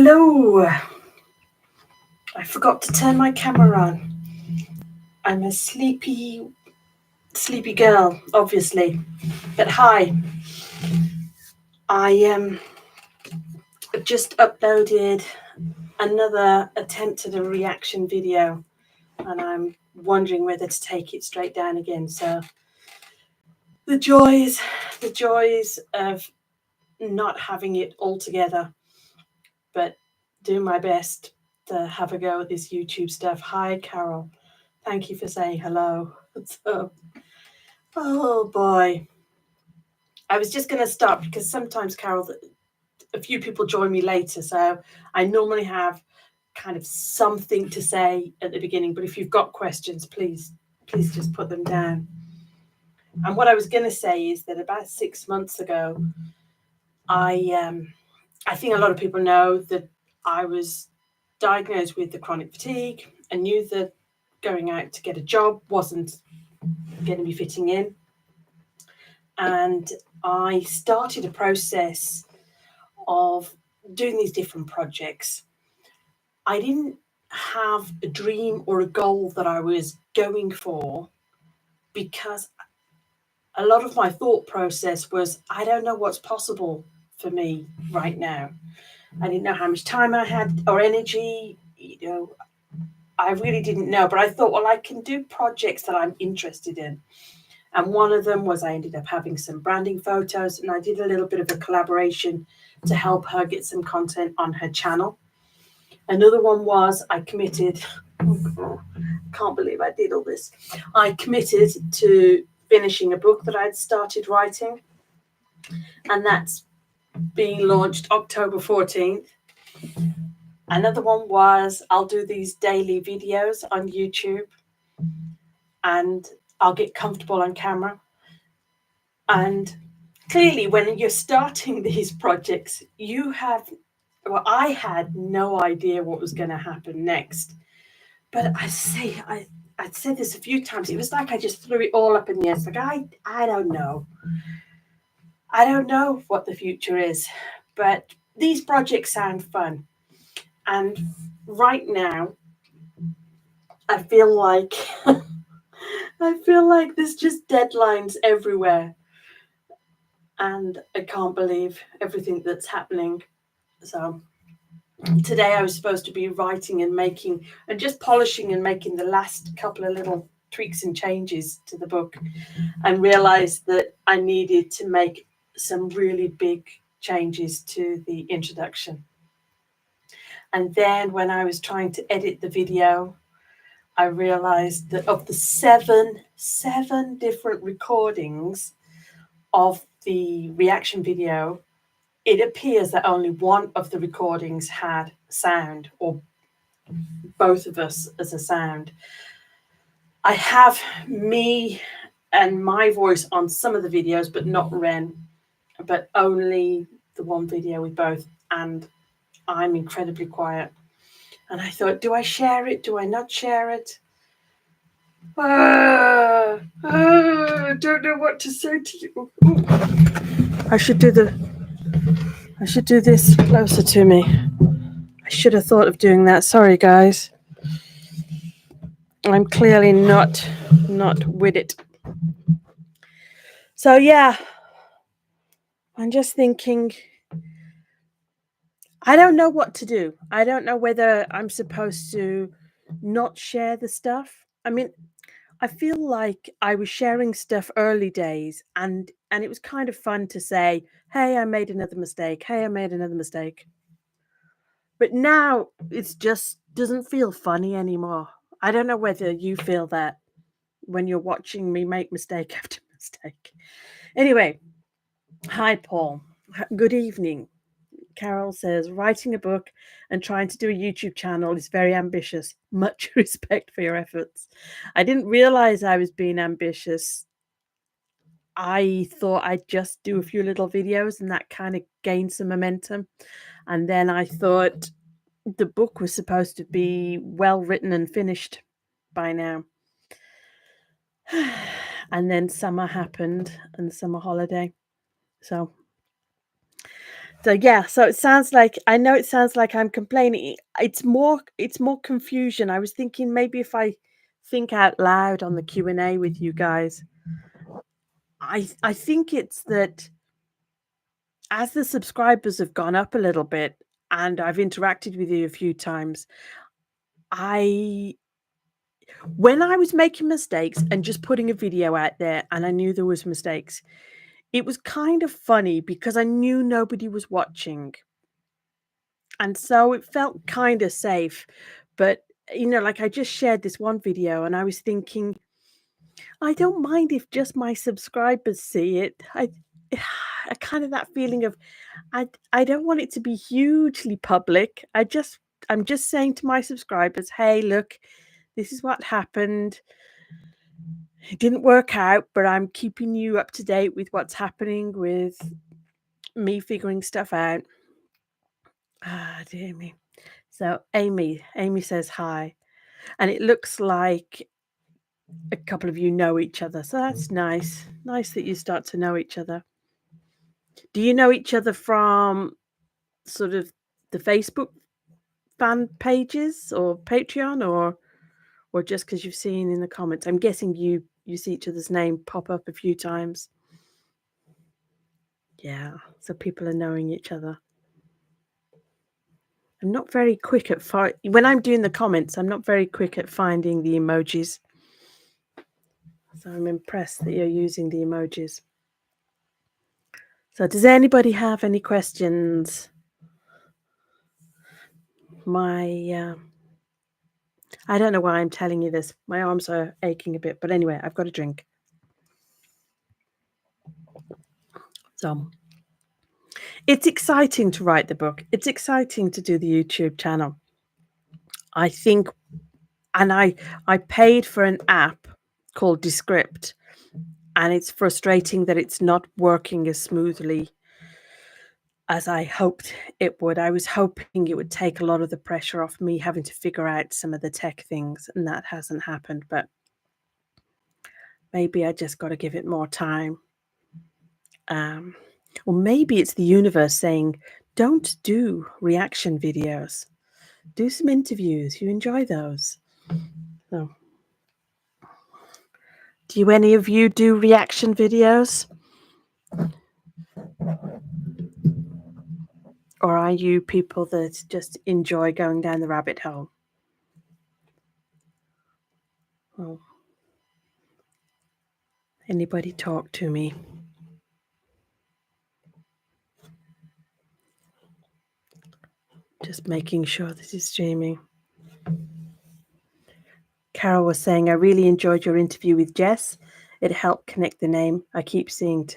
Hello. I forgot to turn my camera on. I'm a sleepy girl, obviously. But hi. I just uploaded another attempt at a reaction video, and I'm wondering whether to take it straight down again. So the joys of not having it all together, but doing my best to have a go at this YouTube stuff. Hi, Carol. Thank you for saying hello. So, oh boy. I was just going to start because sometimes, Carol, a few people join me later. So I normally have kind of something to say at the beginning. But if you've got questions, please just put them down. And what I was going to say is that about 6 months ago, I think a lot of people know that I was diagnosed with the chronic fatigue. I knew that going out to get a job wasn't going to be fitting in. And I started a process of doing these different projects. I didn't have a dream or a goal that I was going for, because a lot of my thought process was, I don't know what's possible for me right now. I didn't know how much time I had or energy, I really didn't know. But I thought, well, I can do projects that I'm interested in. And one of them was I ended up having some branding photos, and I did a little bit of a collaboration to help her get some content on her channel. Another one was I committed, can't believe I did all this. I committed to finishing a book that I'd started writing, and that's being launched October 14th. Another one was I'll do these daily videos on YouTube, and I'll get comfortable on camera. And clearly, when you're starting these projects, I had no idea what was going to happen next. But I'd said this a few times. It was like I just threw it all up in the air. It's like, I don't know. I don't know what the future is, but these projects sound fun. And right now, I feel like there's just deadlines everywhere. And I can't believe everything that's happening. So today I was supposed to be writing and making and just polishing and making the last couple of little tweaks and changes to the book, and realized that I needed to make some really big changes to the introduction. And then when I was trying to edit the video, I realized that of the seven different recordings of the reaction video, it appears that only one of the recordings had sound, or both of us as a sound. I have me and my voice on some of the videos, but not Ren, but only the one video with both, and I'm incredibly quiet. And I thought, do I share it? Do I not share it? I don't know what to say to you. Ooh. I should do this closer to me. I should have thought of doing that. Sorry, guys. I'm clearly not with it. So yeah, I'm just thinking, I don't know what to do. I don't know whether I'm supposed to not share the stuff. I mean, I feel like I was sharing stuff early days, and it was kind of fun to say, hey, I made another mistake. Hey, I made another mistake. But now it just doesn't feel funny anymore. I don't know whether you feel that when you're watching me make mistake after mistake. Anyway, hi, Paul. Good evening. Carol says, writing a book and trying to do a YouTube channel is very ambitious. Much respect for your efforts. I didn't realize I was being ambitious. I thought I'd just do a few little videos and that kind of gained some momentum. And then I thought the book was supposed to be well written and finished by now. And then summer happened, and the summer holiday. So So yeah, so it sounds like I know it sounds like I'm complaining. It's more confusion. I was thinking maybe if I think out loud on the Q&A with you guys. I think it's that as the subscribers have gone up a little bit and I've interacted with you a few times, I when I was making mistakes and just putting a video out there and I knew there was mistakes, it was kind of funny because I knew nobody was watching. And so it felt kind of safe. But like I just shared this one video and I was thinking, I don't mind if just my subscribers see it. I kind of that feeling of I don't want it to be hugely public. I'm just saying to my subscribers, hey, look, this is what happened. It didn't work out, but I'm keeping you up to date with what's happening with me figuring stuff out. Ah, dear me. So Amy says hi. And it looks like a couple of you know each other. So that's nice. Nice that you start to know each other. Do you know each other from sort of the Facebook fan pages or Patreon or just because you've seen in the comments? I'm guessing you see each other's name pop up a few times. Yeah, so people are knowing each other. I'm not very quick at when I'm doing the comments, I'm not very quick at finding the emojis. So I'm impressed that you're using the emojis. So does anybody have any questions? I don't know why I'm telling you this. My arms are aching a bit, but anyway, I've got a drink. So it's exciting to write the book. It's exciting to do the YouTube channel. I think, and I paid for an app called Descript, and it's frustrating that it's not working as smoothly as I hoped it would. I was hoping it would take a lot of the pressure off me having to figure out some of the tech things, and that hasn't happened, but maybe I just got to give it more time. Or maybe it's the universe saying, don't do reaction videos. Do some interviews. You enjoy those. So, do any of you do reaction videos? Or are you people that just enjoy going down the rabbit hole? Well, anybody talk to me? Just making sure this is streaming. Carol was saying, I really enjoyed your interview with Jess. It helped connect the name. I keep seeing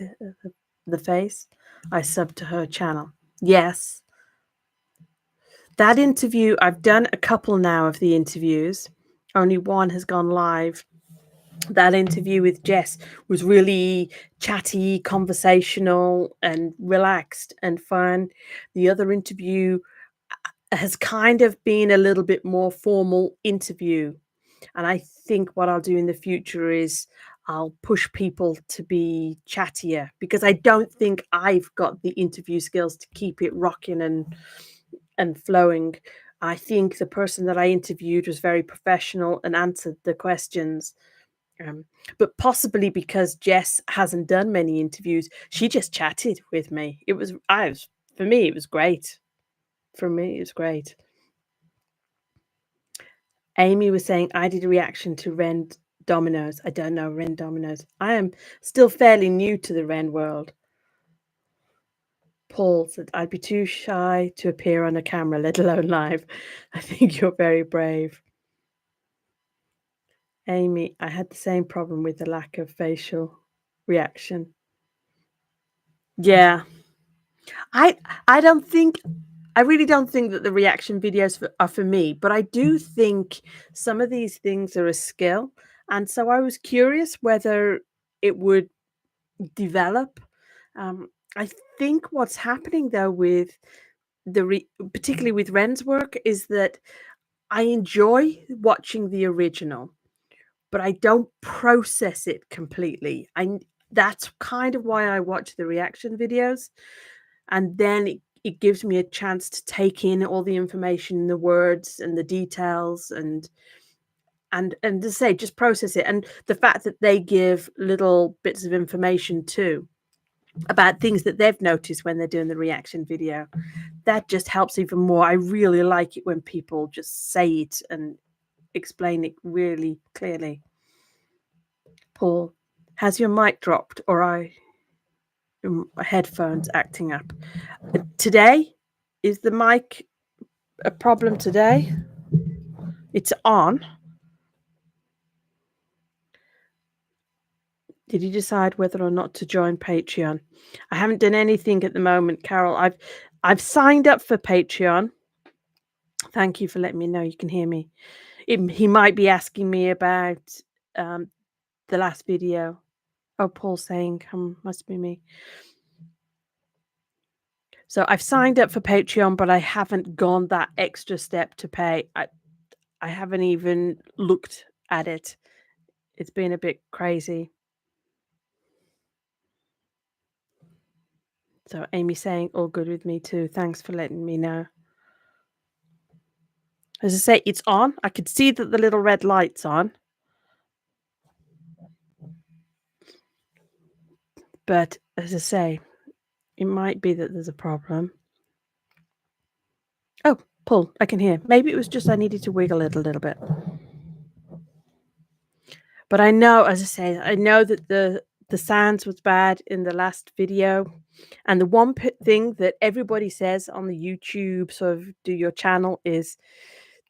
the face. I subbed to her channel. Yes. That interview, I've done a couple now of the interviews. Only one has gone live. That interview with Jess was really chatty, conversational, and relaxed and fun. The other interview has kind of been a little bit more formal interview. And I think what I'll do in the future is I'll push people to be chattier because I don't think I've got the interview skills to keep it rocking and flowing. I think the person that I interviewed was very professional and answered the questions. But possibly because Jess hasn't done many interviews, she just chatted with me. For me, it was great. For me, it was great. Amy was saying, I did a reaction to Ren Dominoes. I don't know Ren Dominoes. I am still fairly new to the Ren world. Paul said, I'd be too shy to appear on a camera, let alone live. I think you're very brave. Amy, I had the same problem with the lack of facial reaction. Yeah. I really don't think that the reaction videos are for me, but I do think some of these things are a skill. And so I was curious whether it would develop. I think what's happening though with particularly with Ren's work is that I enjoy watching the original, but I don't process it completely. That's kind of why I watch the reaction videos. And then it gives me a chance to take in all the information, the words and the details, and to say, just process it. And the fact that they give little bits of information too about things that they've noticed when they're doing the reaction video, that just helps even more. I really like it when people just say it and explain it really clearly. Paul, has your mic dropped, or are headphones acting up? Today, is the mic a problem today? It's on. Did you decide whether or not to join Patreon? I haven't done anything at the moment, Carol. I've signed up for Patreon. Thank you for letting me know you can hear me. He might be asking me about the last video. Oh, Paul's saying, must be me. So I've signed up for Patreon, but I haven't gone that extra step to pay. I haven't even looked at it. It's been a bit crazy. So Amy's saying, all good with me too. Thanks for letting me know. As I say, it's on. I could see that the little red light's on. But as I say, it might be that there's a problem. Oh, Paul, I can hear. Maybe it was just I needed to wiggle it a little bit. But I know, as I say, I know that the sounds was bad in the last video. And the one thing that everybody says on the YouTube sort of do your channel is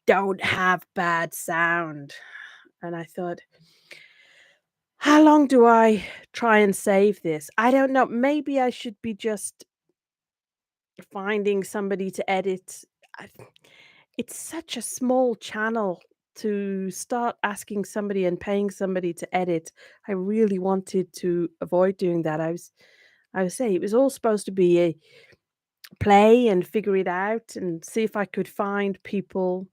don't have bad sound. And I thought, how long do I try and save this? I don't know. Maybe I should be just finding somebody to edit. It's such a small channel to start asking somebody and paying somebody to edit. I really wanted to avoid doing that. I was saying it was all supposed to be a play and figure it out and see if I could find people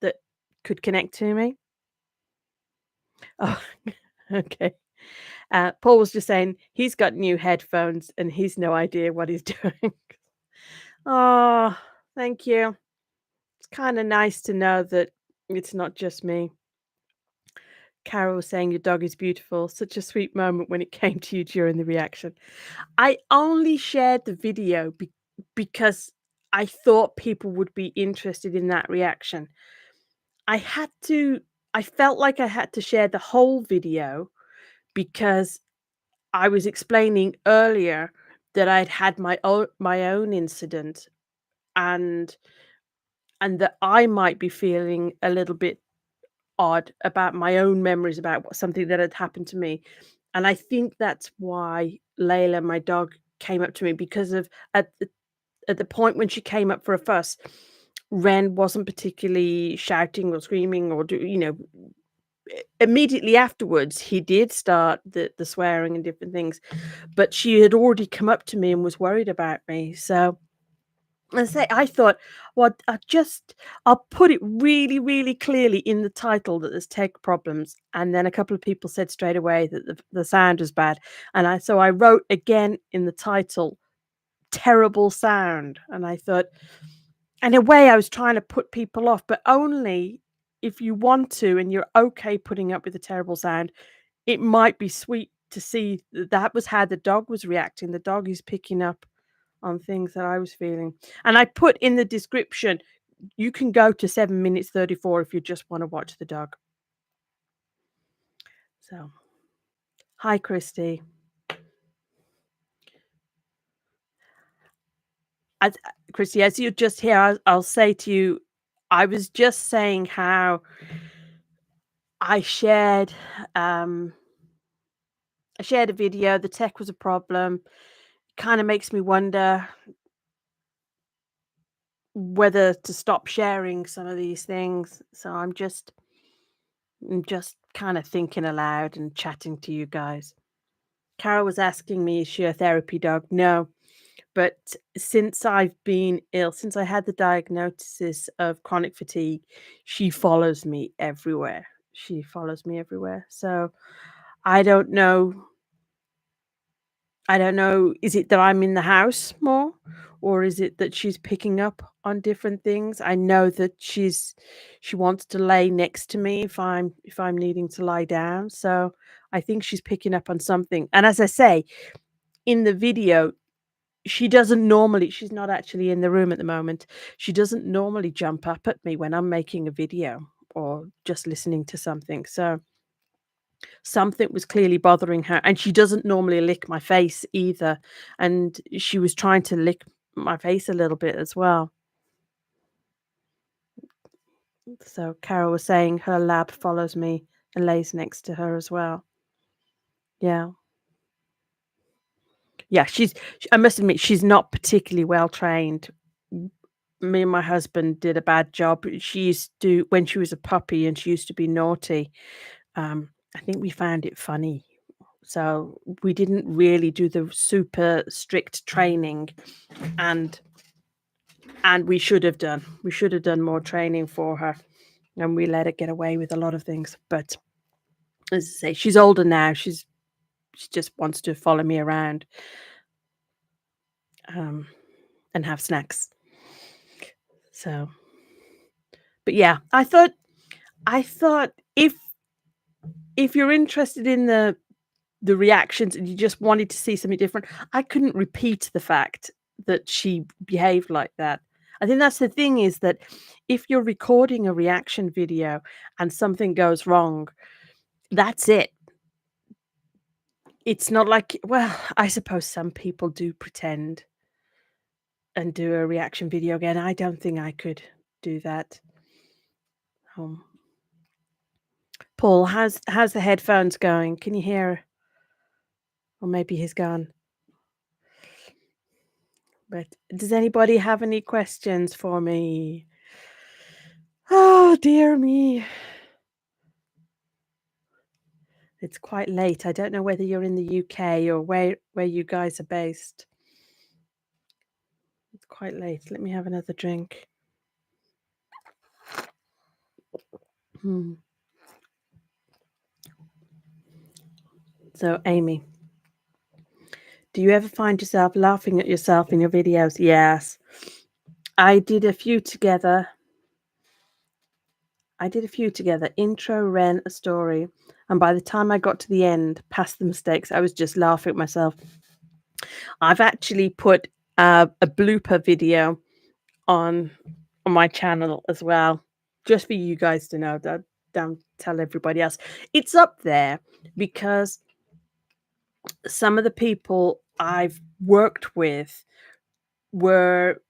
that could connect to me. Oh, okay. Paul was just saying he's got new headphones and he's no idea what he's doing. Oh, thank you. It's kind of nice to know that it's not just me. Carol was saying your dog is beautiful. Such a sweet moment when it came to you during the reaction. I only shared the video because I thought people would be interested in that reaction. I felt like I had to share the whole video because I was explaining earlier that I'd had my own incident, and that I might be feeling a little bit odd about my own memories about something that had happened to me. And I think that's why Layla, my dog, came up to me, because of at the point when she came up for a fuss, Ren wasn't particularly shouting or screaming or immediately afterwards he did start the swearing and different things, but she had already come up to me and was worried about me. So I thought, well, I'll put it really, really clearly in the title that there's tech problems. And then a couple of people said straight away that the sound was bad. And so I wrote again in the title, terrible sound. And I thought, in a way, I was trying to put people off, but only if you want to and you're okay putting up with the terrible sound. It might be sweet to see that was how the dog was reacting. The dog is picking up on things that I was feeling. And I put in the description, you can go to 7 minutes 34 if you just want to watch the dog. So, hi, Christy. Christy, as you're just here, I'll say to you, I was just saying how I shared a video. The tech was a problem. Kind of makes me wonder whether to stop sharing some of these things. So I'm just kind of thinking aloud and chatting to you guys. Carol was asking me, is she a therapy dog? No, but since I've been ill, since I had the diagnosis of chronic fatigue, she follows me everywhere. So I don't know. I don't know, is it that I'm in the house more, or is it that she's picking up on different things? I know that she wants to lay next to me if I'm needing to lie down, so I think she's picking up on something. And as I say, in the video, she doesn't normally she's not actually in the room at the moment. She doesn't normally jump up at me when I'm making a video or just listening to something. So something was clearly bothering her, and she doesn't normally lick my face either, and she was trying to lick my face a little bit as well. So Carol was saying her lab follows me and lays next to her as well. Yeah. Yeah, I must admit, she's not particularly well trained. M Me and my husband did a bad job. She used to when she was a puppy and she used to be naughty, I think we found it funny. So we didn't really do the super strict training, and we should have done. We should have done more training for her, and we let her get away with a lot of things. But as I say, she's older now. She just wants to follow me around, um, and have snacks. So, but yeah, I thought if you're interested in the reactions and you just wanted to see something different, I couldn't repeat the fact that she behaved like that. I think that's the thing, is that if you're recording a reaction video and something goes wrong, that's it. It's not like, well, I suppose some people do pretend and do a reaction video again. I don't think I could do that. Um, Paul, how's the headphones going? Can you hear? Or maybe he's gone. But does anybody have any questions for me? Oh, dear me. It's quite late. I don't know whether you're in the UK or where you guys are based. It's quite late. Let me have another drink. Hmm. So, Amy, do you ever find yourself laughing at yourself in your videos? Yes. I did a few together. Intro, Ren, a story. And by the time I got to the end, past the mistakes, I was just laughing at myself. I've actually put a blooper video on my channel as well, just for you guys to know. Don't tell everybody else. It's up there because some of the people I've worked with were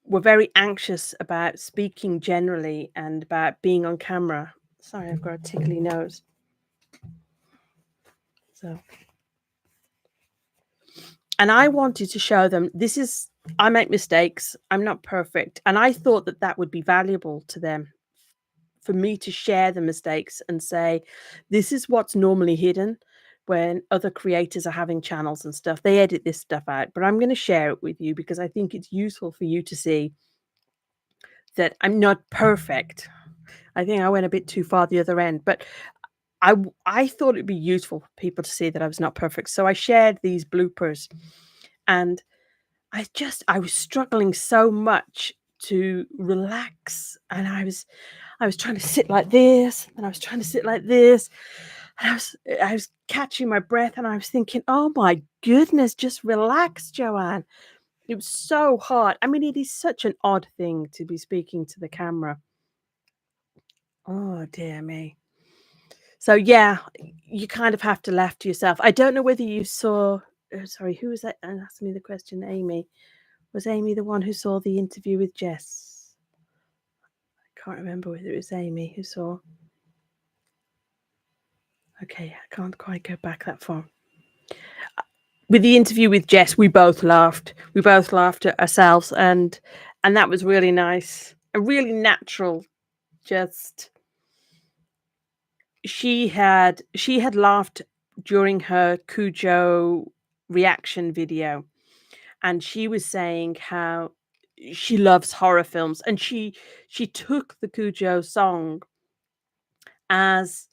very anxious about speaking generally and about being on camera. Sorry, I've got a tickly nose. So, and I wanted to show them I make mistakes. I'm not perfect. And I thought that that would be valuable to them, for me to share the mistakes and say, this is what's normally hidden when other creators are having channels and stuff. They edit this stuff out, but I'm going to share it with you because I think it's useful for you to see that I'm not perfect. I think I went a bit too far the other end, but I thought it'd be useful for people to see that I was not perfect. So I shared these bloopers, and I was struggling so much to relax, and I was trying to sit like this, and I was trying to sit like this, and I was catching my breath, and I was thinking, "Oh my goodness, just relax, Joanne." It was so hard. I mean, it is such an odd thing to be speaking to the camera. Oh, dear me. So, yeah, you kind of have to laugh to yourself. I don't know whether you saw sorry, who was that asked me the question? Amy. Was Amy the one who saw the interview with Jess? I can't remember whether it was Amy who saw. Okay, I can't quite go back that far. With the interview with Jess, we both laughed. We both laughed at ourselves, and that was really nice and really natural. Just she had laughed during her Cujo reaction video, and she was saying how she loves horror films, and she took the Cujo song as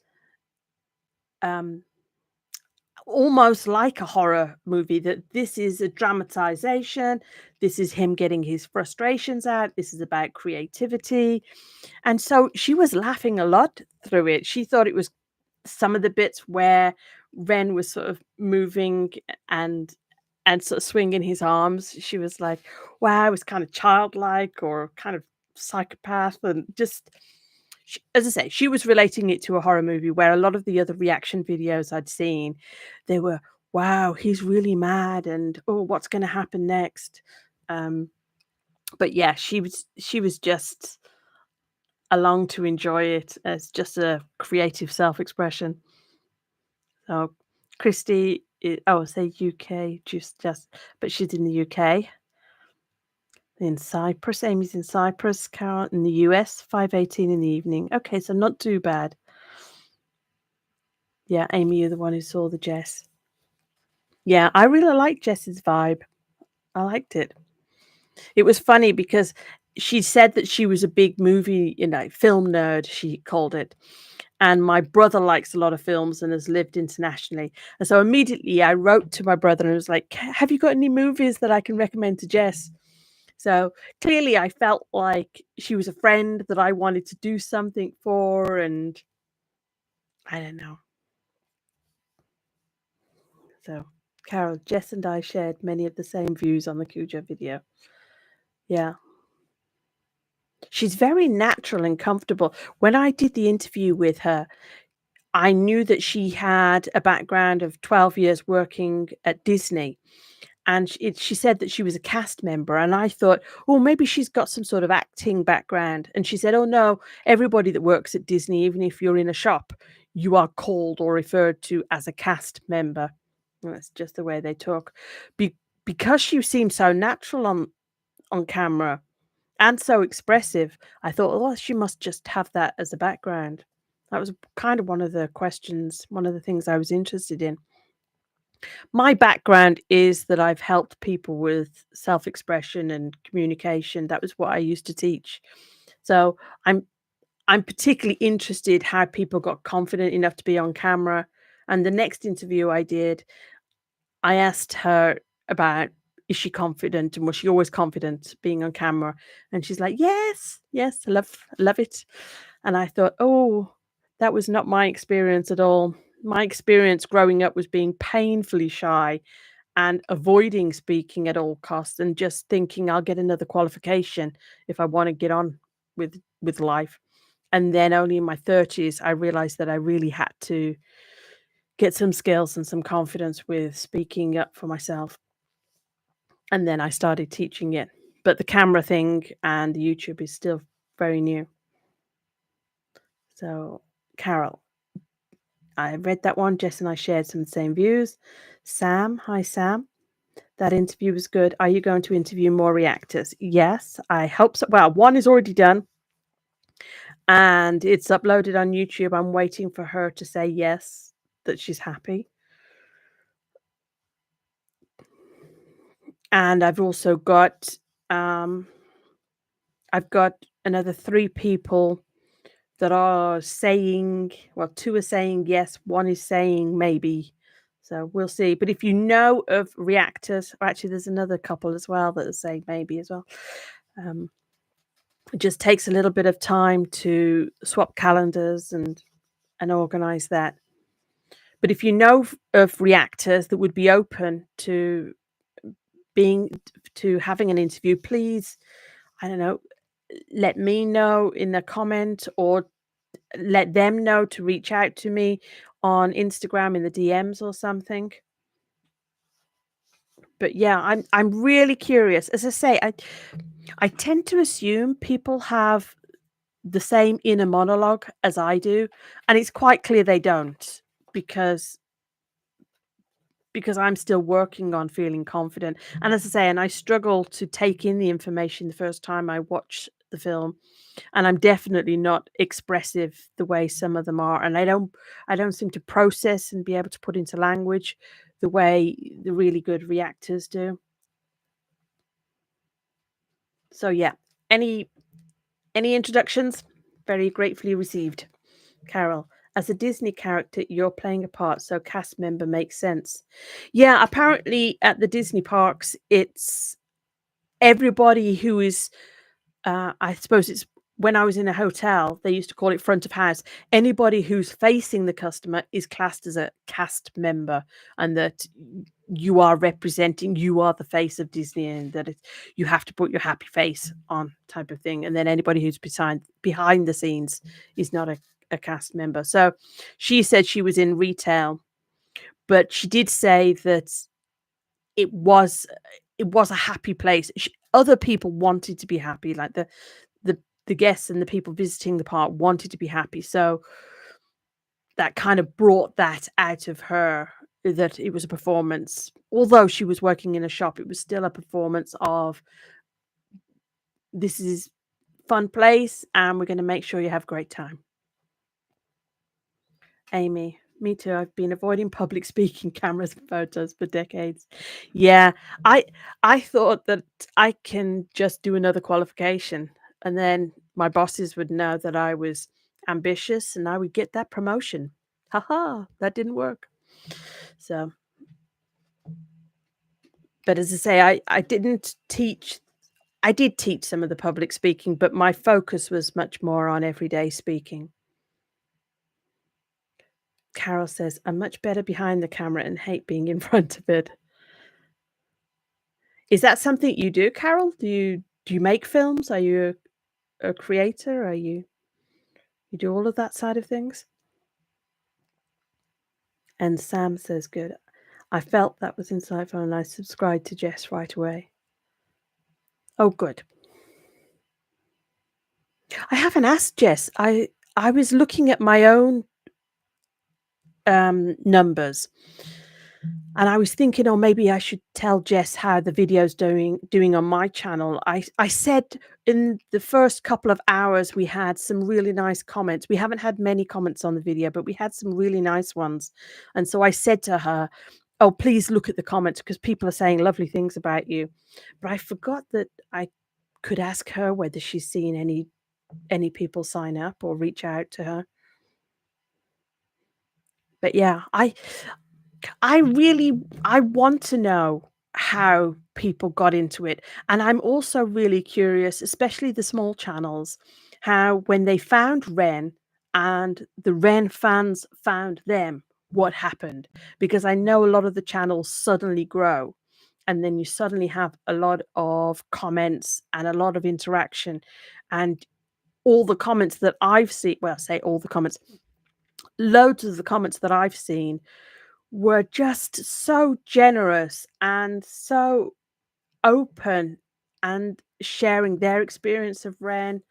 almost like a horror movie, that this is a dramatization, this is him getting his frustrations out, this is about creativity, and so she was laughing a lot through it. She thought it was some of the bits where Ren was sort of moving and sort of swinging his arms, she was like, "Wow, it was kind of childlike or kind of psychopath," and just as I say, she was relating it to a horror movie where a lot of the other reaction videos I'd seen, they were, "Wow, he's really mad," and, "Oh, what's gonna happen next?" Um, but yeah, she was just along to enjoy it as just a creative self-expression. So Christy, I say UK, just, but she's in the UK. In Cyprus, Amy's in Cyprus, Carol in the US, 5:18 in the evening. Okay, so not too bad. Yeah, Amy, you're the one who saw the Jess. Yeah, I really liked Jess's vibe. I liked it. It was funny because she said that she was a big movie, film nerd, she called it. And my brother likes a lot of films and has lived internationally. And so immediately I wrote to my brother and was like, Have you got any movies that I can recommend to Jess? So clearly I felt like she was a friend that I wanted to do something for. And I don't know. So, Carol, Jess and I shared many of the same views on the Cujo video. Yeah. She's very natural and comfortable. When I did the interview with her, I knew that she had a background of 12 years working at Disney. And she said that she was a cast member. And I thought, oh, maybe she's got some sort of acting background. And she said, oh, no, everybody that works at Disney, even if you're in a shop, you are called or referred to as a cast member. And that's just the way they talk. Because she seemed so natural on camera and so expressive, I thought, oh, she must just have that as a background. That was kind of one of the questions, one of the things I was interested in. My background is that I've helped people with self-expression and communication. That was what I used to teach. So I'm particularly interested how people got confident enough to be on camera. And the next interview I did, I asked her about, is she confident and was she always confident being on camera? And she's like, yes, yes, I love it. And I thought, oh, that was not my experience at all. My experience growing up was being painfully shy and avoiding speaking at all costs and just thinking I'll get another qualification if I want to get on with life. And then only in my 30s I realized that I really had to get some skills and some confidence with speaking up for myself. And then I started teaching it. But the camera thing and the YouTube is still very new. So, Carol, I read that one. Jess and I shared some of the same views. Sam, hi Sam. That interview was good. Are you going to interview more reactors? Yes, I hope so. Well, one is already done and it's uploaded on YouTube. I'm waiting for her to say yes, that she's happy. And I've also got I've got another 3 people that are saying, well, 2 are saying yes, 1 is saying maybe. So we'll see. But if you know of reactors, actually there's another couple as well that are saying maybe as well. It just takes a little bit of time to swap calendars and organize that. But if you know of reactors that would be open to having an interview, please, I don't know, let me know in the comment or let them know to reach out to me on Instagram in the DMs or something. But yeah, I'm really curious. As I say, I tend to assume people have the same inner monologue as I do, and it's quite clear they don't because I'm still working on feeling confident. And as I say, and I struggle to take in the information the first time I watch the film, and I'm definitely not expressive the way some of them are, and I don't seem to process and be able to put into language the way the really good reactors do. So yeah, any introductions? Very gratefully received, Carol. As a Disney character, you're playing a part, so cast member makes sense. Yeah, apparently at the Disney parks, it's everybody who is, I suppose it's when I was in a hotel, they used to call it front of house. Anybody who's facing the customer is classed as a cast member, and that you are representing, you are the face of Disney, and that you have to put your happy face on, type of thing. And then anybody who's behind the scenes is not a cast member. So she said she was in retail, but she did say that it was it was a happy place. Other people wanted to be happy, like the the guests and the people visiting the park wanted to be happy. So that kind of brought that out of her, that it was a performance. Although she was working in a shop, it was still a performance of, this is fun place and we're going to make sure you have a great time. Amy, me too. I've been avoiding public speaking cameras and photos for decades. Yeah, I thought that I can just do another qualification, and then my bosses would know that I was ambitious and I would get that promotion. Haha, that didn't work. So, but as I say, I didn't teach. I did teach some of the public speaking, but my focus was much more on everyday speaking. Carol says, I'm much better behind the camera and hate being in front of it. Is that something you do, Carol? Do you make films? Are you a creator? Are you do all of that side of things? And Sam says, good. I felt that was insightful and I subscribed to Jess right away. Oh, good. I haven't asked Jess. I was looking at my own numbers, and I was thinking, oh, maybe I should tell Jess how the video's doing on my channel. I said in the first couple of hours we had some really nice comments. We haven't had many comments on the video, but we had some really nice ones. And so I said to her, oh, please look at the comments because people are saying lovely things about you. But I forgot that I could ask her whether she's seen any people sign up or reach out to her. But yeah, I really I want to know how people got into it. And I'm also really curious, especially the small channels, how when they found Ren and the Ren fans found them, what happened. Because I know a lot of the channels suddenly grow and then you suddenly have a lot of comments and a lot of interaction. And all the comments that I've seen, well, say all the comments, loads of the comments that I've seen were just so generous and so open and sharing their experience of Ren,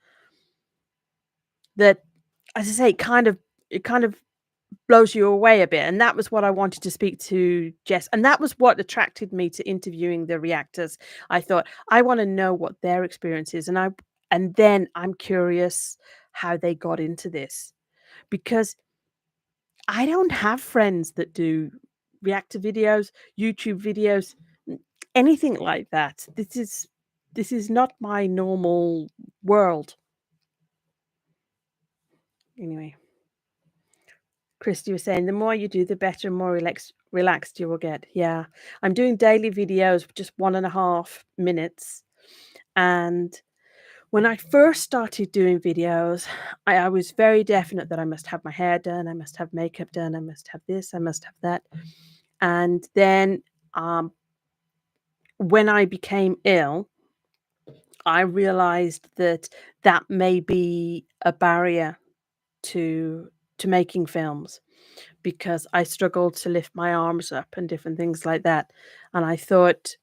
that, as I say, it kind of blows you away a bit. And that was what I wanted to speak to Jess. And that was what attracted me to interviewing the reactors. I thought, I want to know what their experience is. And then I'm curious how they got into this. Because I don't have friends that do reactor videos, YouTube videos, anything like that. This is not my normal world. Anyway, Christy was saying the more you do, the better and more relaxed you will get. Yeah, I'm doing daily videos, just 1.5 minutes, and when I first started doing videos, I was very definite that I must have my hair done, I must have makeup done, I must have this, I must have that. And then when I became ill, I realized that that may be a barrier to making films, because I struggled to lift my arms up and different things like that. And I thought,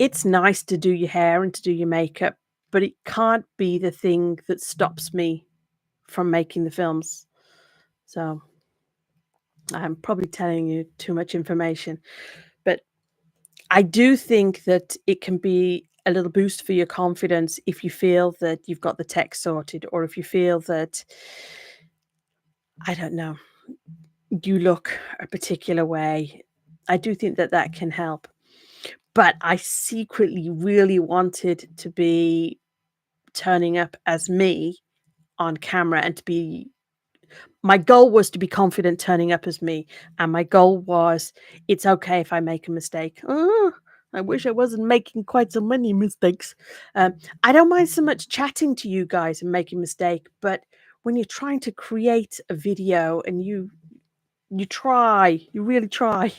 it's nice to do your hair and to do your makeup, but it can't be the thing that stops me from making the films. So I'm probably telling you too much information, but I do think that it can be a little boost for your confidence if you feel that you've got the tech sorted, or if you feel that, I don't know, you look a particular way. I do think that that can help. But I secretly really wanted to be turning up as me on camera and to be my goal was to be confident turning up as me, and my goal was it's okay if I make a mistake. Oh, I wish I wasn't making quite so many mistakes. I don't mind so much chatting to you guys and making mistake, but when you're trying to create a video and you really try,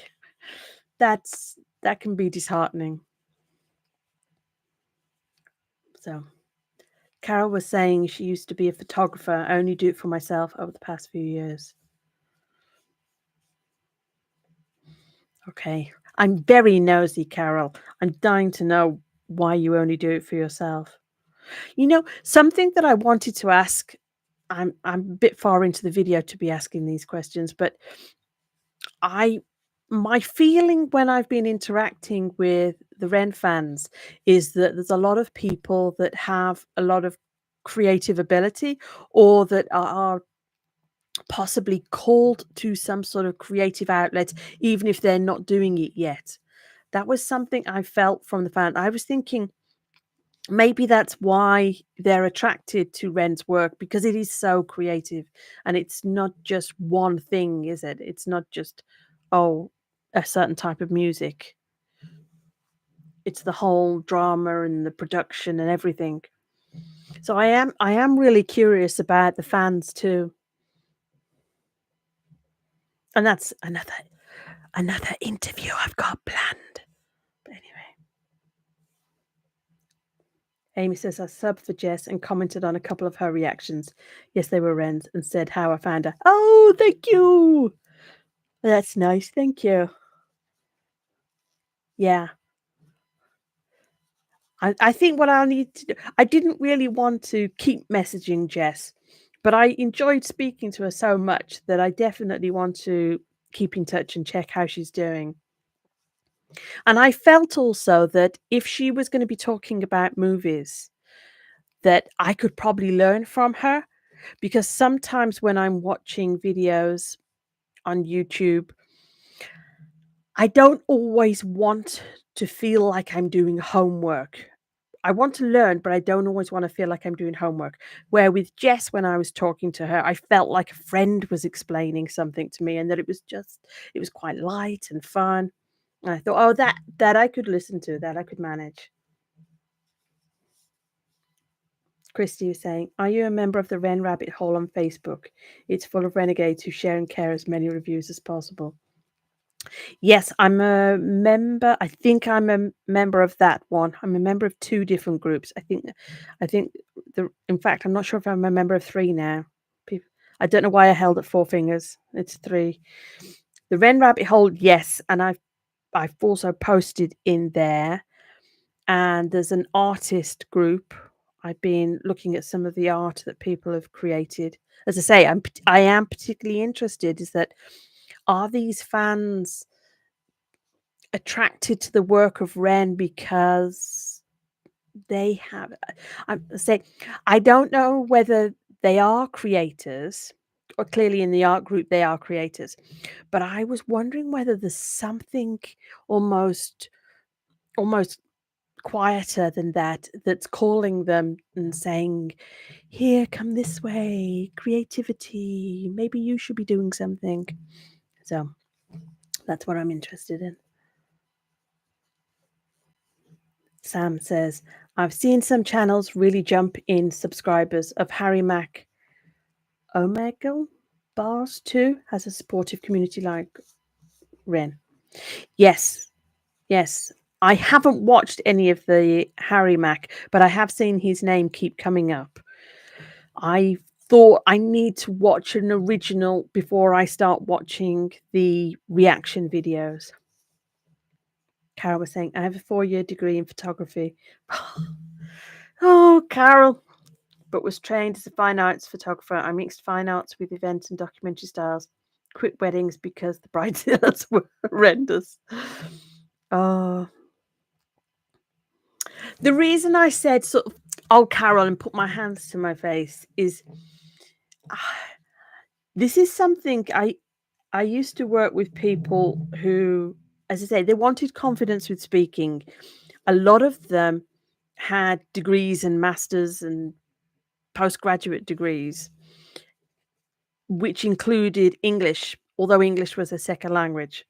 that can be disheartening. So Carol was saying she used to be a photographer. I only do it for myself over the past few years. Okay. I'm very nosy, Carol. I'm dying to know why you only do it for yourself. You know, something that I wanted to ask, I'm a bit far into the video to be asking these questions, but I my feeling when I've been interacting with the Ren fans is that there's a lot of people that have a lot of creative ability or that are possibly called to some sort of creative outlet, even if they're not doing it yet. That was something I felt from the fan. I was thinking maybe that's why they're attracted to Ren's work because it is so creative and it's not just one thing, is it? It's not just, oh, a certain type of music. It's the whole drama and the production and everything. So I am really curious about the fans too. And that's another interview I've got planned. But anyway, Amy says I subbed for Jess and commented on a couple of her reactions. Yes, they were Ren's and said how I found her. Oh, thank you. That's nice. Thank you. Yeah. I think what I'll need to do, I didn't really want to keep messaging Jess, but I enjoyed speaking to her so much that I definitely want to keep in touch and check how she's doing. And I felt also that if she was going to be talking about movies, that I could probably learn from her because sometimes when I'm watching videos on YouTube, I don't always want to feel like I'm doing homework. I want to learn, but I don't always want to feel like I'm doing homework. Where with Jess, when I was talking to her, I felt like a friend was explaining something to me and that it was quite light and fun. And I thought, oh, that I could listen to, that I could manage. Christy was saying, are you a member of the Ren Rabbit Hole on Facebook? It's full of renegades who share and care as many reviews as possible. Yes, I'm a member. I think I'm a member of that one. I'm a member of 2 different groups. I think in fact, I'm not sure if I'm a member of 3 now. I don't know why I held up 4 fingers. It's 3. The Ren Rabbit Hole, yes, and I've also posted in there. And there's an artist group. I've been looking at some of the art that people have created. As I say, I am particularly interested is that are these fans attracted to the work of Ren because they have I say I don't know whether they are creators or clearly in the art group they are creators, but I was wondering whether there's something almost almost quieter than that that's calling them and saying, "Here, come this way, creativity. Maybe you should be doing something." So that's what I'm interested in. Sam says, I've seen some channels really jump in subscribers of Harry Mack. Omegle Bars too has a supportive community like Ren. Yes, yes. I haven't watched any of the Harry Mack, but I have seen his name keep coming up. I thought I need to watch an original before I start watching the reaction videos. Carol was saying, I have a 4-year degree in photography. Oh, Carol. But was trained as a fine arts photographer. I mixed fine arts with event and documentary styles. Quit weddings because the bridezillas were horrendous. Oh. The reason I said sort of, oh, Carol, and put my hands to my face is this is something I used to work with people who, as I say, they wanted confidence with speaking. A lot of them had degrees and masters and postgraduate degrees. which included English, although English was a second language.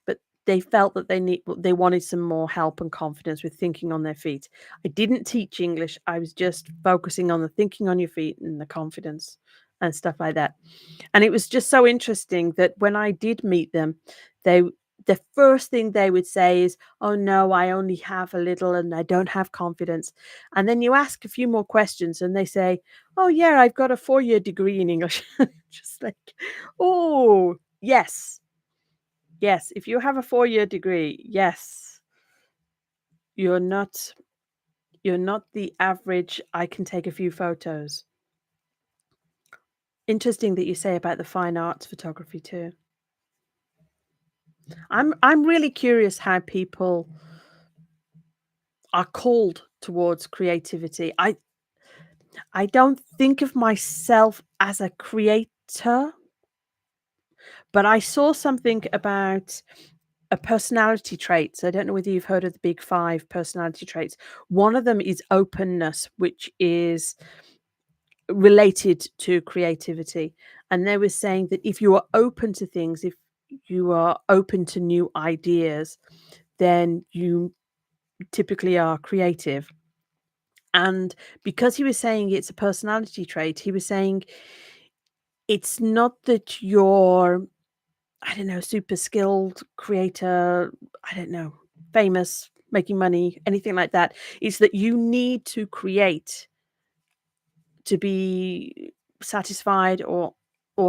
But they felt that they wanted some more help and confidence with thinking on their feet. I didn't teach English. I was just focusing on the thinking on your feet and the confidence and stuff like that. And it was just so interesting that when I did meet them, they the first thing they would say is, "Oh no, I only have a little and I don't have confidence." And then you ask a few more questions and they say, "Oh yeah, I've got a 4-year degree in English." Just like, "Oh, yes. Yes, if you have a 4-year degree, yes, you're not you're not the average I can take a few photos." Interesting that you say about the fine arts photography too. I'm really curious how people are called towards creativity. I don't think of myself as a creator, but I saw something about a personality trait. So I don't know whether you've heard of the big 5 personality traits. One of them is openness, which is related to creativity. And they were saying that if you are open to things, if you are open to new ideas, then you typically are creative. And because he was saying it's a personality trait, he was saying it's not that you're, I don't know, super skilled creator, I don't know, famous, making money, anything like that. It's that you need to create to be satisfied or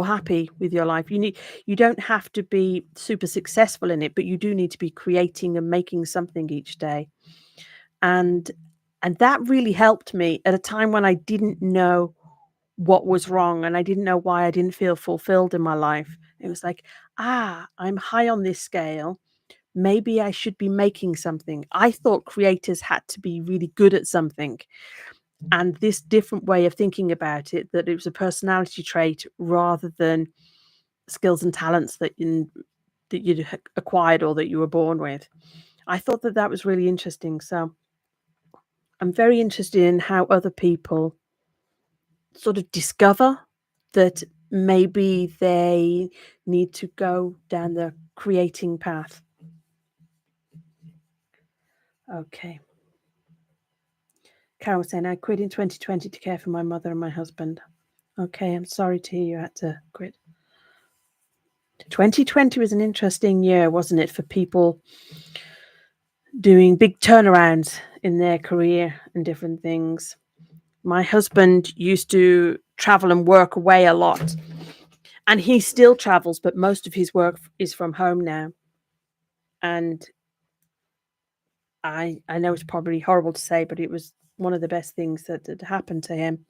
happy with your life. You don't have to be super successful in it, but you do need to be creating and making something each day. And that really helped me at a time when I didn't know what was wrong and I didn't know why I didn't feel fulfilled in my life. It was like, I'm high on this scale. Maybe I should be making something. I thought creators had to be really good at something. And this different way of thinking about it, that it was a personality trait rather than skills and talents that you'd acquired or that you were born with. I thought that that was really interesting. So I'm very interested in how other people sort of discover that maybe they need to go down the creating path. Okay. Carol saying, I quit in 2020 to care for my mother and my husband. Okay, I'm sorry to hear you had to quit. 2020 was an interesting year, wasn't it, for people doing big turnarounds in their career and different things. My husband used to travel and work away a lot, and he still travels, but most of his work is from home now. And I know it's probably horrible to say, but it was one of the best things that had happened to him,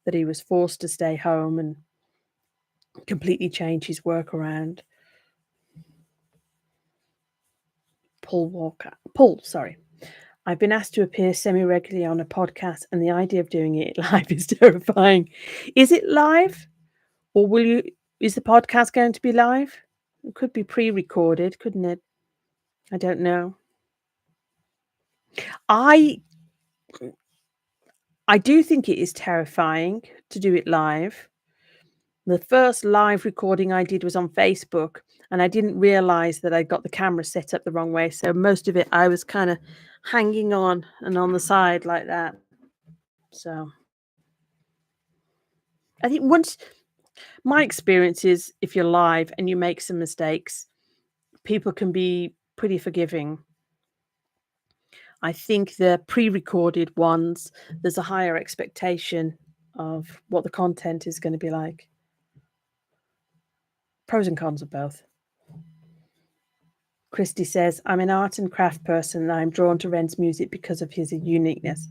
that he was forced to stay home and completely change his work around. Paul, sorry. I've been asked to appear semi-regularly on a podcast, and the idea of doing it live is terrifying. Is it live? Or is the podcast going to be live? It could be pre-recorded, couldn't it? I don't know. I do think it is terrifying to do it live. The first live recording I did was on Facebook, and I didn't realize that I got the camera set up the wrong way. So most of it I was kind of hanging on and on the side like that. So I think my experience is, if you're live and you make some mistakes, people can be pretty forgiving. I think the pre-recorded ones, there's a higher expectation of what the content is going to be like. Pros and cons of both. Christy says, I'm an art and craft person and I'm drawn to Ren's music because of his uniqueness.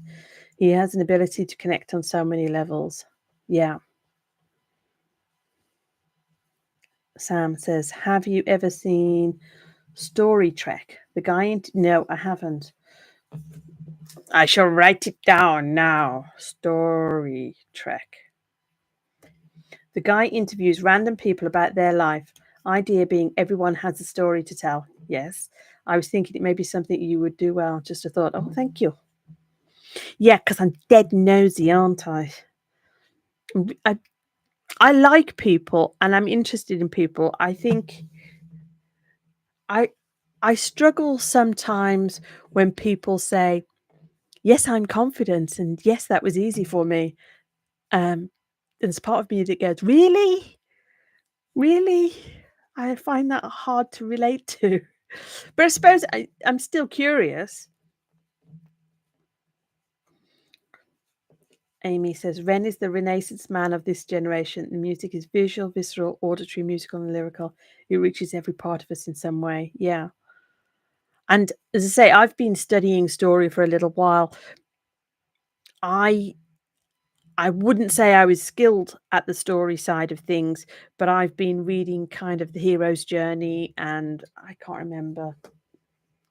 He has an ability to connect on so many levels. Yeah. Sam says, have you ever seen Story Trek? No, I haven't. I shall write it down now. Story Trek. The guy interviews random people about their life. Idea being everyone has a story to tell. Yes. I was thinking it may be something you would do well. Just a thought. Oh, thank you. Yeah, because I'm dead nosy, aren't I? I like people and I'm interested in people. I think I I struggle sometimes when people say, "Yes, I'm confident," and "Yes, that was easy for me." And there's part of me that goes, "Really? Really?" I find that hard to relate to. But I suppose I'm still curious. Amy says, Ren is the Renaissance man of this generation. The music is visual, visceral, auditory, musical, and lyrical. It reaches every part of us in some way. Yeah. And as I say, I've been studying story for a little while. I I wouldn't say I was skilled at the story side of things, but I've been reading kind of the hero's journey and I can't remember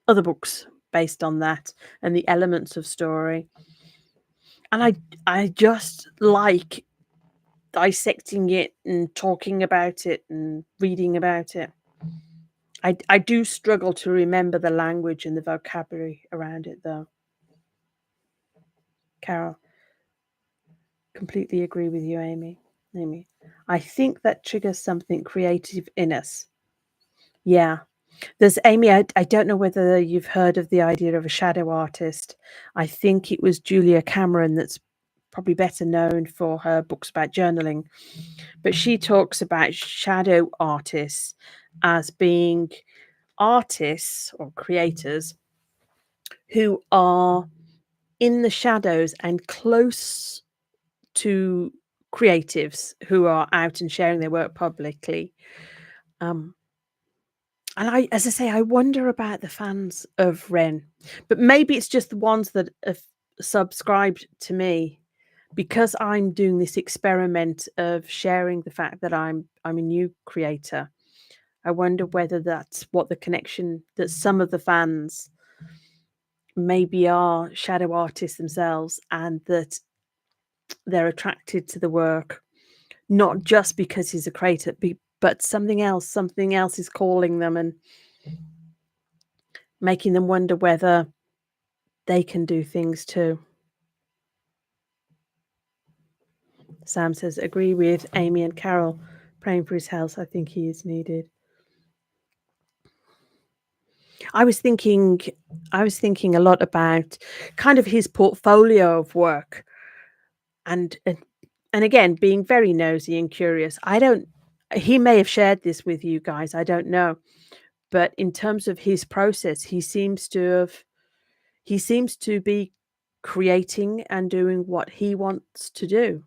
other books based on that and the elements of story. And I just like dissecting it and talking about it and reading about it. I do struggle to remember the language and the vocabulary around it though. Carol, completely agree with you, Amy. Amy, I think that triggers something creative in us. Yeah. There's Amy, I don't know whether you've heard of the idea of a shadow artist. I think it was Julia Cameron that's probably better known for her books about journaling. But she talks about shadow artists as being artists or creators who are in the shadows and close to creatives who are out and sharing their work publicly. Um, and as I say, I wonder about the fans of Ren, but maybe it's just the ones that have subscribed to me because I'm doing this experiment of sharing the fact that I'm a new creator. I wonder whether that's what the connection that some of the fans maybe are shadow artists themselves and that they're attracted to the work, not just because he's a creator, but something else is calling them and making them wonder whether they can do things too. Sam says, agree with Amy and Carol, praying for his health. I think he is needed. I was thinking a lot about kind of his portfolio of work and again being very nosy and curious. He may have shared this with you guys, I don't know. But in terms of his process, he seems to be creating and doing what he wants to do.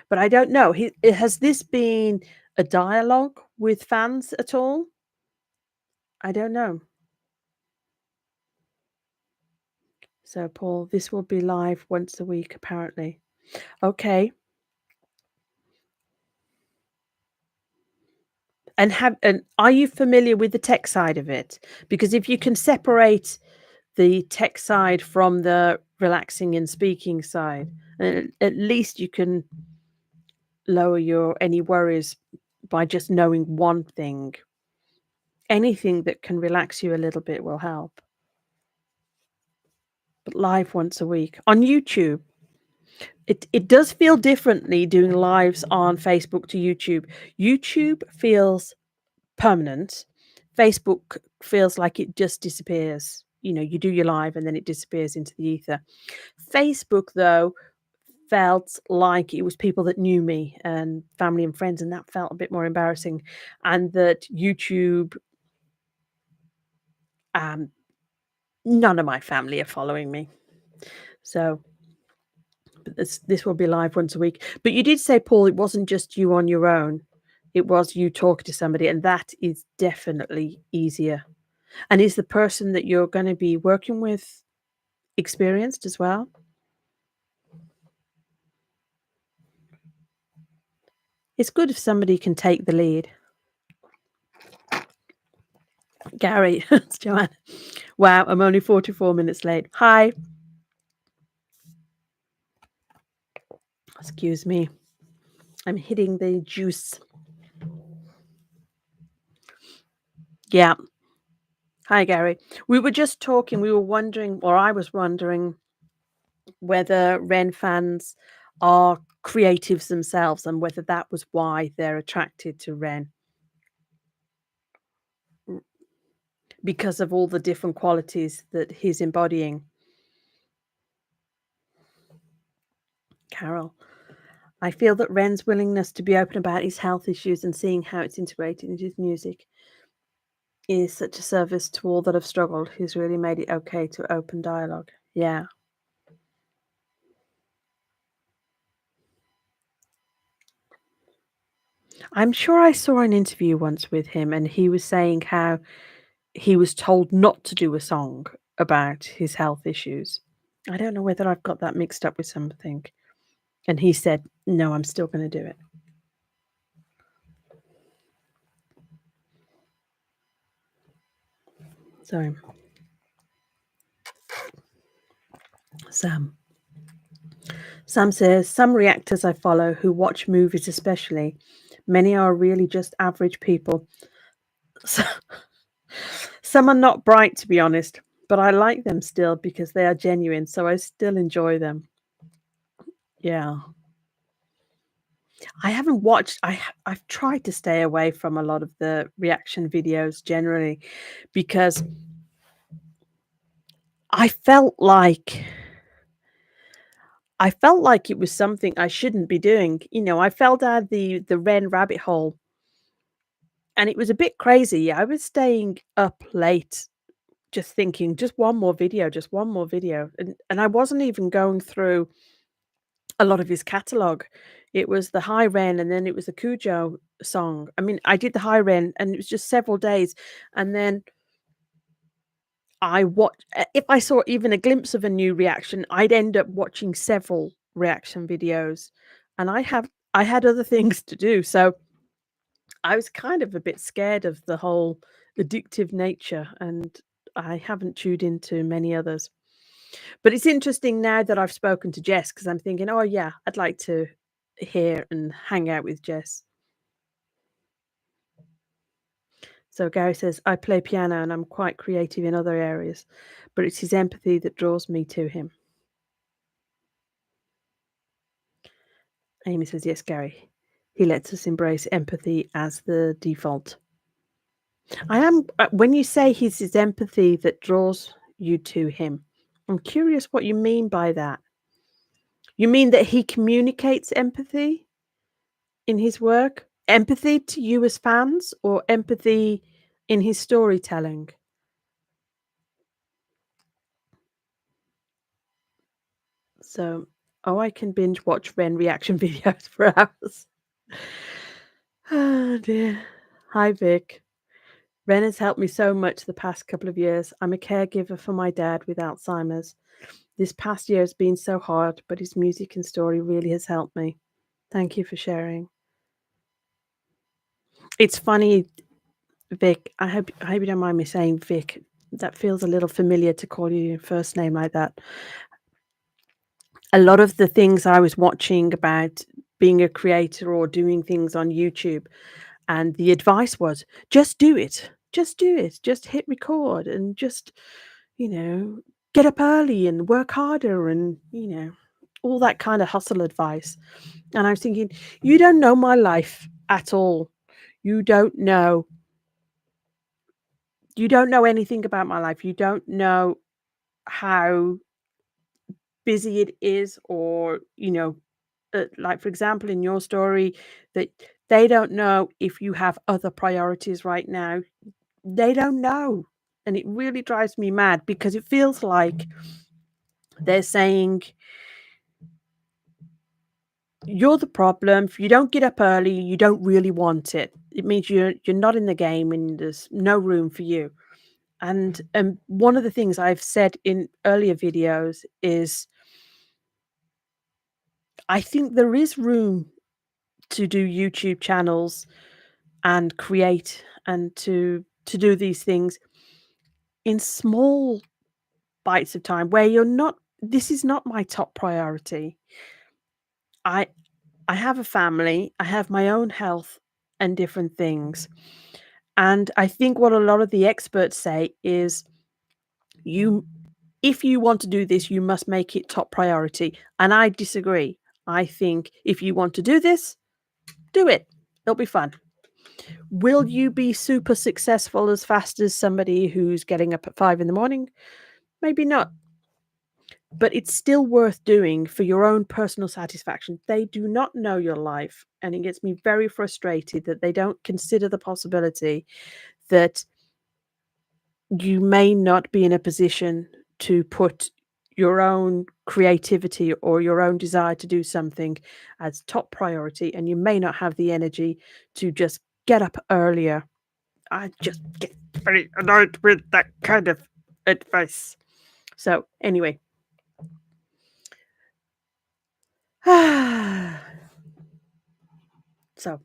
But I don't know. Has this been a dialogue with fans at all? I don't know. So, Paul, this will be live once a week, apparently. Okay. And are you familiar with the tech side of it? Because if you can separate the tech side from the relaxing and speaking side, at least you can lower your any worries by just knowing one thing. Anything that can relax you a little bit will help. But live once a week on YouTube. It does feel differently doing lives on Facebook to YouTube. YouTube feels permanent. Facebook feels like it just disappears. You know, you do your live and then it disappears into the ether. Facebook, though, felt like it was people that knew me and family and friends, and that felt a bit more embarrassing. And that YouTube, um, none of my family are following me. So but this will be live once a week. But you did say, Paul, it wasn't just you on your own. It was you talking to somebody, and that is definitely easier. And is the person that you're going to be working with experienced as well? It's good if somebody can take the lead. Gary, it's Joanne. Wow, I'm only 44 minutes late. Hi. Excuse me. I'm hitting the juice. Yeah. Hi, Gary. We were just talking, we were wondering, or I was wondering, whether Ren fans are creatives themselves and whether that was why they're attracted to Ren because of all the different qualities that he's embodying. Carol, I feel that Ren's willingness to be open about his health issues and seeing how it's integrated into his music is such a service to all that have struggled. He's really made it okay to open dialogue. Yeah. I'm sure I saw an interview once with him and he was saying how he was told not to do a song about his health issues. I don't know whether I've got that mixed up with something. And he said, no, I'm still going to do it. So, Sam says, some reactors I follow who watch movies especially, many are really just average people. So, some are not bright, to be honest, but I like them still because they are genuine, so I still enjoy them. Yeah. I haven't watched I've tried to stay away from a lot of the reaction videos generally because I felt like it was something I shouldn't be doing. You know, I fell down the Ren rabbit hole and it was a bit crazy. I was staying up late just thinking, just one more video, just one more video. And I wasn't even going through a lot of his catalog. It was the High Ren and then it was the Cujo song. I mean, I did the High Ren and it was just several days. And then if I saw even a glimpse of a new reaction, I'd end up watching several reaction videos. And I had other things to do. So I was kind of a bit scared of the whole addictive nature and I haven't tuned into many others. But it's interesting now that I've spoken to Jess because I'm thinking, oh yeah, I'd like to hear and hang out with Jess. So Gary says, I play piano and I'm quite creative in other areas, but it's his empathy that draws me to him. Amy says, yes, Gary. He lets us embrace empathy as the default. When you say it's his empathy that draws you to him, I'm curious what you mean by that. You mean that he communicates empathy in his work? Empathy to you as fans or empathy in his storytelling? So, I can binge watch Ren reaction videos for hours. Oh dear. Hi, Vic. Ren has helped me so much the past couple of years. I'm a caregiver for my dad with Alzheimer's. This past year has been so hard, but his music and story really has helped me. Thank you for sharing. It's funny, Vic. I hope you don't mind me saying Vic. That feels a little familiar to call you your first name like that. A lot of the things I was watching about being a creator or doing things on YouTube, and the advice was just do it. Just do it. Just hit record and just, get up early and work harder and, all that kind of hustle advice. And I was thinking, you don't know my life at all. You don't know anything about my life. You don't know how busy it is or, like for example, in your story that they don't know if you have other priorities right now. They don't know. And it really drives me mad because it feels like they're saying, you're the problem. If you don't get up early, you don't really want it. It means you're not in the game and there's no room for you. And one of the things I've said in earlier videos is I think there is room to do YouTube channels and create and to do these things in small bites of time where this is not my top priority. I have a family, I have my own health and different things. And I think what a lot of the experts say is if you want to do this, you must make it top priority. And I disagree. I think if you want to do this, do it. It'll be fun. Will you be super successful as fast as somebody who's getting up at 5 in the morning? Maybe not. But it's still worth doing for your own personal satisfaction. They do not know your life, and it gets me very frustrated that they don't consider the possibility that you may not be in a position to put your own creativity or your own desire to do something as top priority, and you may not have the energy to just get up earlier. I just get very annoyed with that kind of advice. So, anyway. So,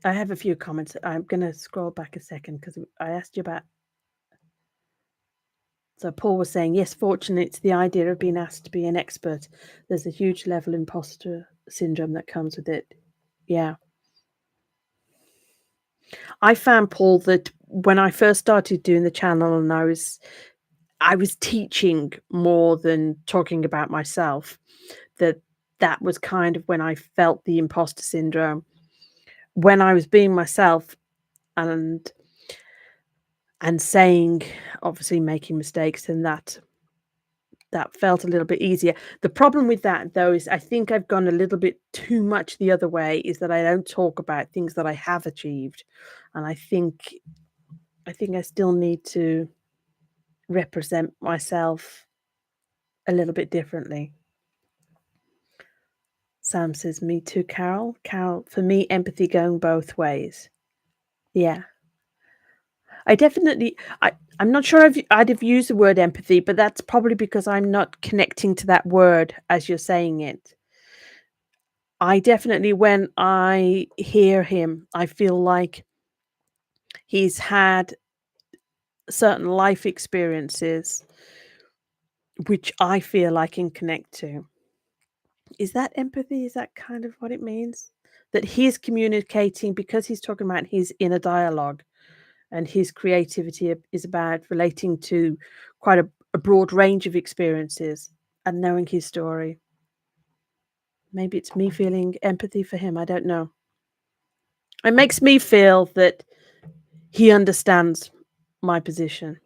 I have a few comments. I'm going to scroll back a second because I asked you about. So, Paul was saying, yes, fortunately, it's the idea of being asked to be an expert. There's a huge level imposter syndrome that comes with it. Yeah. I found, Paul, that when I first started doing the channel and I was teaching more than talking about myself, that was kind of when I felt the imposter syndrome. When I was being myself and saying, obviously making mistakes, and that felt a little bit easier. The problem with that, though, is I think I've gone a little bit too much the other way, is that I don't talk about things that I have achieved. And I think I still need to represent myself a little bit differently. Sam says, me too, Carol. Carol, for me, empathy going both ways. Yeah. I'm not sure I'd have used the word empathy, but that's probably because I'm not connecting to that word as you're saying it. I definitely, when I hear him, I feel like he's had certain life experiences which I feel I can connect to. Is that empathy? Is that kind of what it means? That he's communicating because he's talking about his inner dialogue, and his creativity is about relating to quite a broad range of experiences and knowing his story. Maybe it's me feeling empathy for him. I don't know. It makes me feel that he understands my position.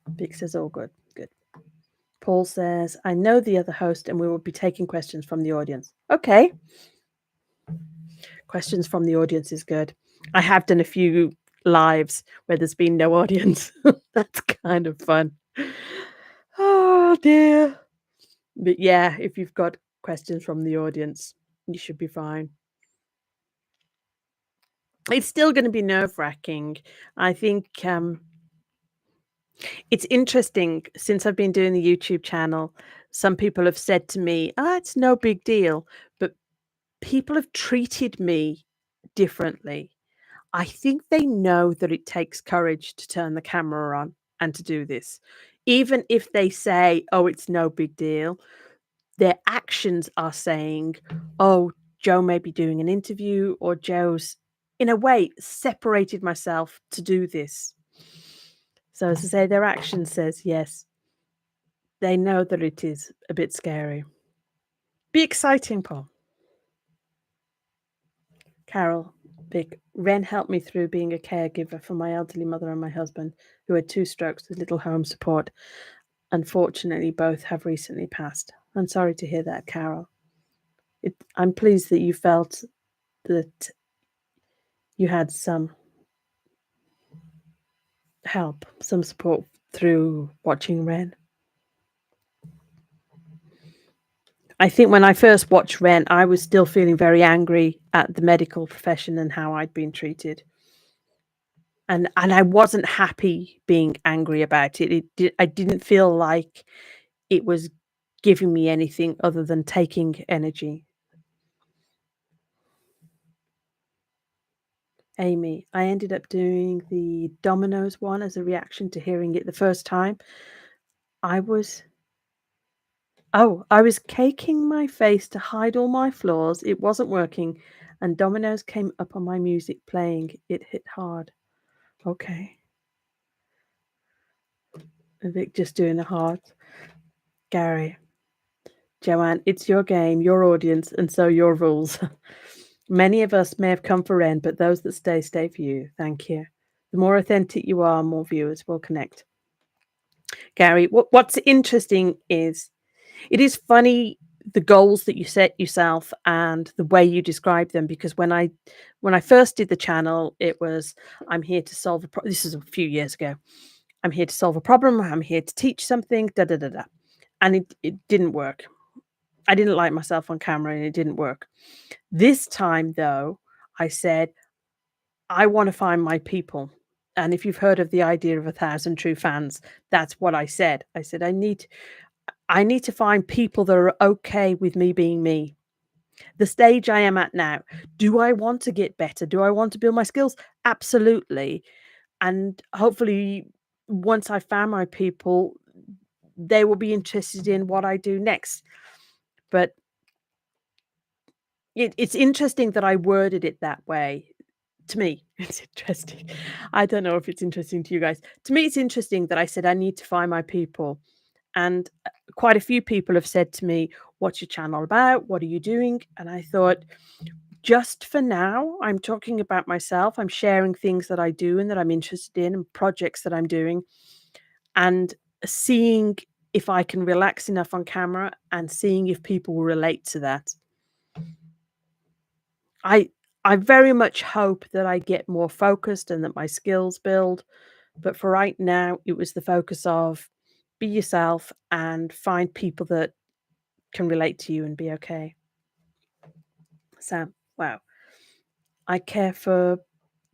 Vic says, all good. Good. Paul says, I know the other host and we will be taking questions from the audience. Okay. Questions from the audience is good. I have done a few lives where there's been no audience. That's kind of fun. Oh dear. But yeah, if you've got questions from the audience, you should be fine. It's still going to be nerve-wracking. I think it's interesting, since I've been doing the YouTube channel, some people have said to me, it's no big deal. But people have treated me differently. I think they know that it takes courage to turn the camera on and to do this. Even if they say, oh, it's no big deal, their actions are saying, oh, Joe may be doing an interview, or Joe's, in a way, separated myself to do this. So as I say, their action says, yes, they know that it is a bit scary. Be exciting, Paul. Carol, Vic, Ren helped me through being a caregiver for my elderly mother and my husband, who had 2 strokes with little home support. Unfortunately, both have recently passed. I'm sorry to hear that, Carol. I'm pleased that you felt that you had some help, some support through watching Ren. I think when I first watched Ren, I was still feeling very angry at the medical profession and how I'd been treated. And I wasn't happy being angry about it. I didn't feel like it was giving me anything other than taking energy. Amy, I ended up doing the Dominoes one as a reaction to hearing it the first time. I was caking my face to hide all my flaws. It wasn't working, and Dominoes came up on my music playing. It hit hard. Okay. Vic just doing a heart. Gary, Joanne, it's your game, your audience, and so your rules. Many of us may have come for Ren, but those that stay, stay for you. Thank you. The more authentic you are, more viewers will connect. Gary, what's interesting is it is funny the goals that you set yourself and the way you describe them, because when I first did the channel, it was I'm here to solve this is a few years ago. I'm here to solve a problem, I'm here to teach something, da da da da. And it didn't work. I didn't like myself on camera and it didn't work. This time though, I said I want to find my people. And if you've heard of the idea of 1,000 true fans, that's what I said. I said I need to find people that are okay with me being me. The stage I am at now, do I want to get better? Do I want to build my skills? Absolutely. And hopefully, once I found my people, they will be interested in what I do next. But it's interesting that I worded it that way. To me, it's interesting. I don't know if it's interesting to you guys. To me, it's interesting that I said I need to find my people. And quite a few people have said to me, what's your channel about? What are you doing? And I thought, just for now, I'm talking about myself. I'm sharing things that I do and that I'm interested in and projects that I'm doing, and seeing if I can relax enough on camera and seeing if people will relate to that. I very much hope that I get more focused and that my skills build. But for right now, it was the focus of be yourself and find people that can relate to you and be okay. Sam, wow. I care for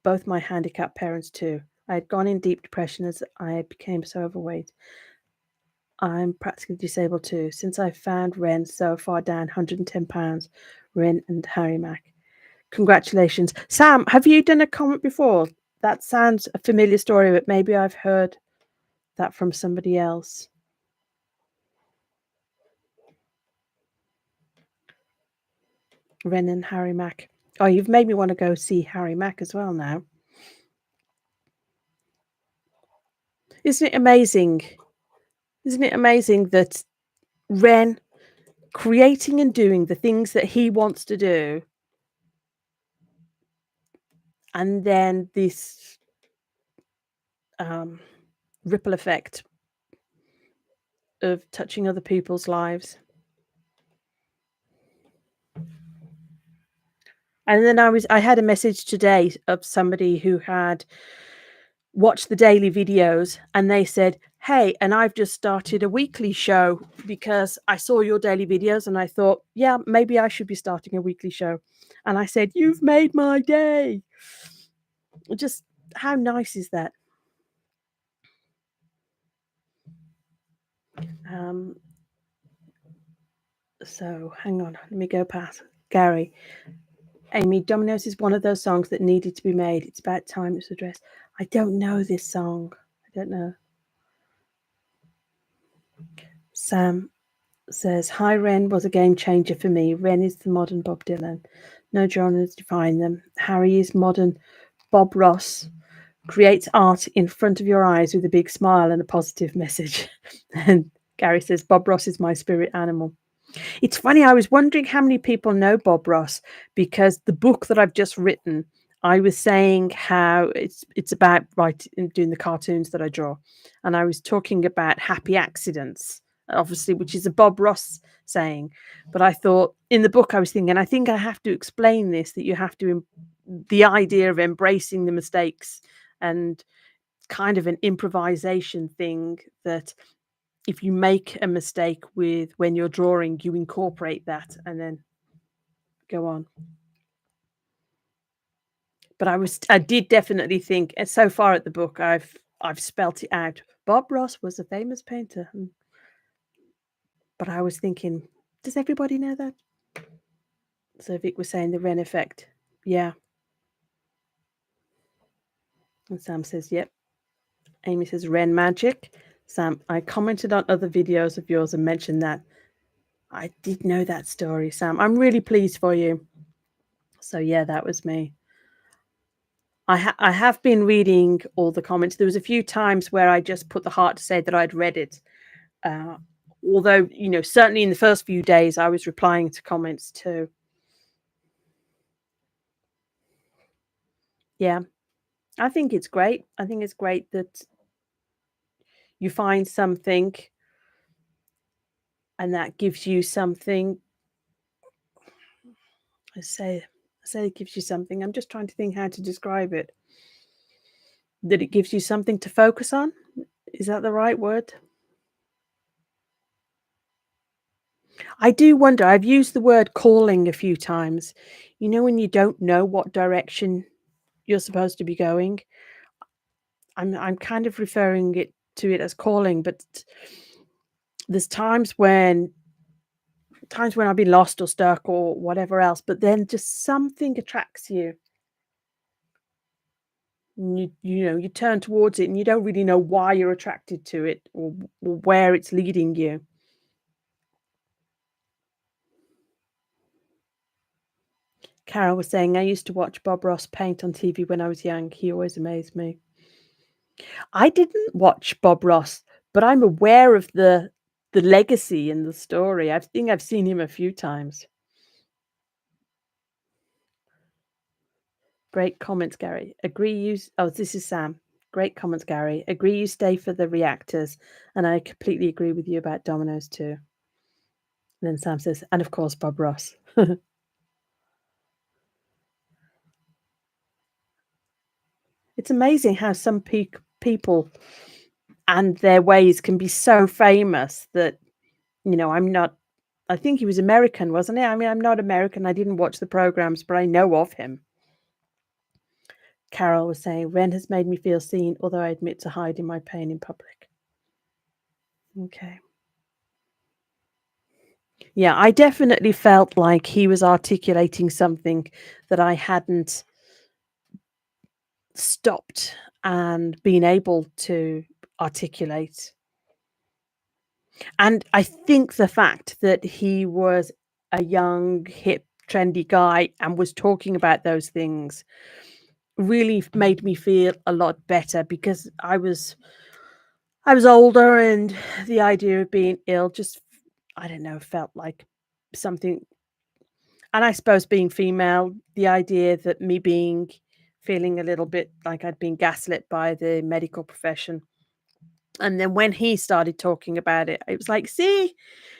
both my handicapped parents too. I had gone in deep depression as I became so overweight. I'm practically disabled too. Since I found Ren so far down, 110 pounds, Ren and Harry Mack. Congratulations. Sam, have you done a comment before? That sounds a familiar story, but maybe I've heard that from somebody else. Ren and Harry Mack. Oh, you've made me want to go see Harry Mack as well now. Isn't it amazing? Isn't it amazing that Ren creating and doing the things that he wants to do, and then this ripple effect of touching other people's lives. And then I had a message today of somebody who had watched the daily videos and they said, hey, and I've just started a weekly show because I saw your daily videos and I thought, yeah, maybe I should be starting a weekly show. And I said, you've made my day. Just how nice is that? So hang on, let me go past Gary. Amy, Dominoes is one of those songs that needed to be made. It's about time it was addressed. I don't know this song. I don't know. Sam says, hi, Ren was a game changer for me. Ren is the modern Bob Dylan. No genres define them. Harry is modern Bob Ross. Creates art in front of your eyes with a big smile and a positive message. And Gary says, Bob Ross is my spirit animal. It's funny, I was wondering how many people know Bob Ross, because the book that I've just written, I was saying how it's about doing the cartoons that I draw. And I was talking about happy accidents, obviously, which is a Bob Ross saying. But I thought in the book, I was thinking, I think I have to explain this, that you have to, the idea of embracing the mistakes and kind of an improvisation thing, that if you make a mistake with when you're drawing, you incorporate that and then go on. But I did definitely think, and so far at the book, I've spelt it out. Bob Ross was a famous painter. But I was thinking, does everybody know that? So Vic was saying the Ren effect. Yeah. And Sam says, yep. Amy says, Ren magic. Sam, I commented on other videos of yours and mentioned that. I did know that story, Sam. I'm really pleased for you. So yeah, that was me. I have been reading all the comments. There was a few times where I just put the heart to say that I'd read it. Although, certainly in the first few days, I was replying to comments too. Yeah, I think it's great. I think it's great that you find something and that gives you something. I say it gives you something. I'm just trying to think how to describe it. That it gives you something to focus on. Is that the right word? I do wonder. I've used the word calling a few times. When you don't know what direction you're supposed to be going. I'm kind of referring to it as calling, but there's times when I've been lost or stuck or whatever else, but then just something attracts you. And you turn towards it and you don't really know why you're attracted to it or where it's leading you. Carol was saying, I used to watch Bob Ross paint on TV when I was young. He always amazed me. I didn't watch Bob Ross, but I'm aware of the legacy and the story. I think I've seen him a few times. Great comments, Gary. Agree you this is Sam. Great comments, Gary. Agree you stay for the reactors, and I completely agree with you about Domino's too. And then Sam says, and of course Bob Ross. It's amazing how some people and their ways can be so famous that I'm not. I think he was American, wasn't he? I mean, I'm not American. I didn't watch the programs, but I know of him. Carol was saying, Ren has made me feel seen, although I admit to hiding my pain in public. Okay. Yeah, I definitely felt like he was articulating something that I hadn't stopped and been able to articulate. And I think the fact that he was a young, hip, trendy guy and was talking about those things really made me feel a lot better, because I was older and the idea of being ill just, I don't know, felt like something. And I suppose being female, the idea that me feeling a little bit like I'd been gaslit by the medical profession. And then when he started talking about it, it was like, see,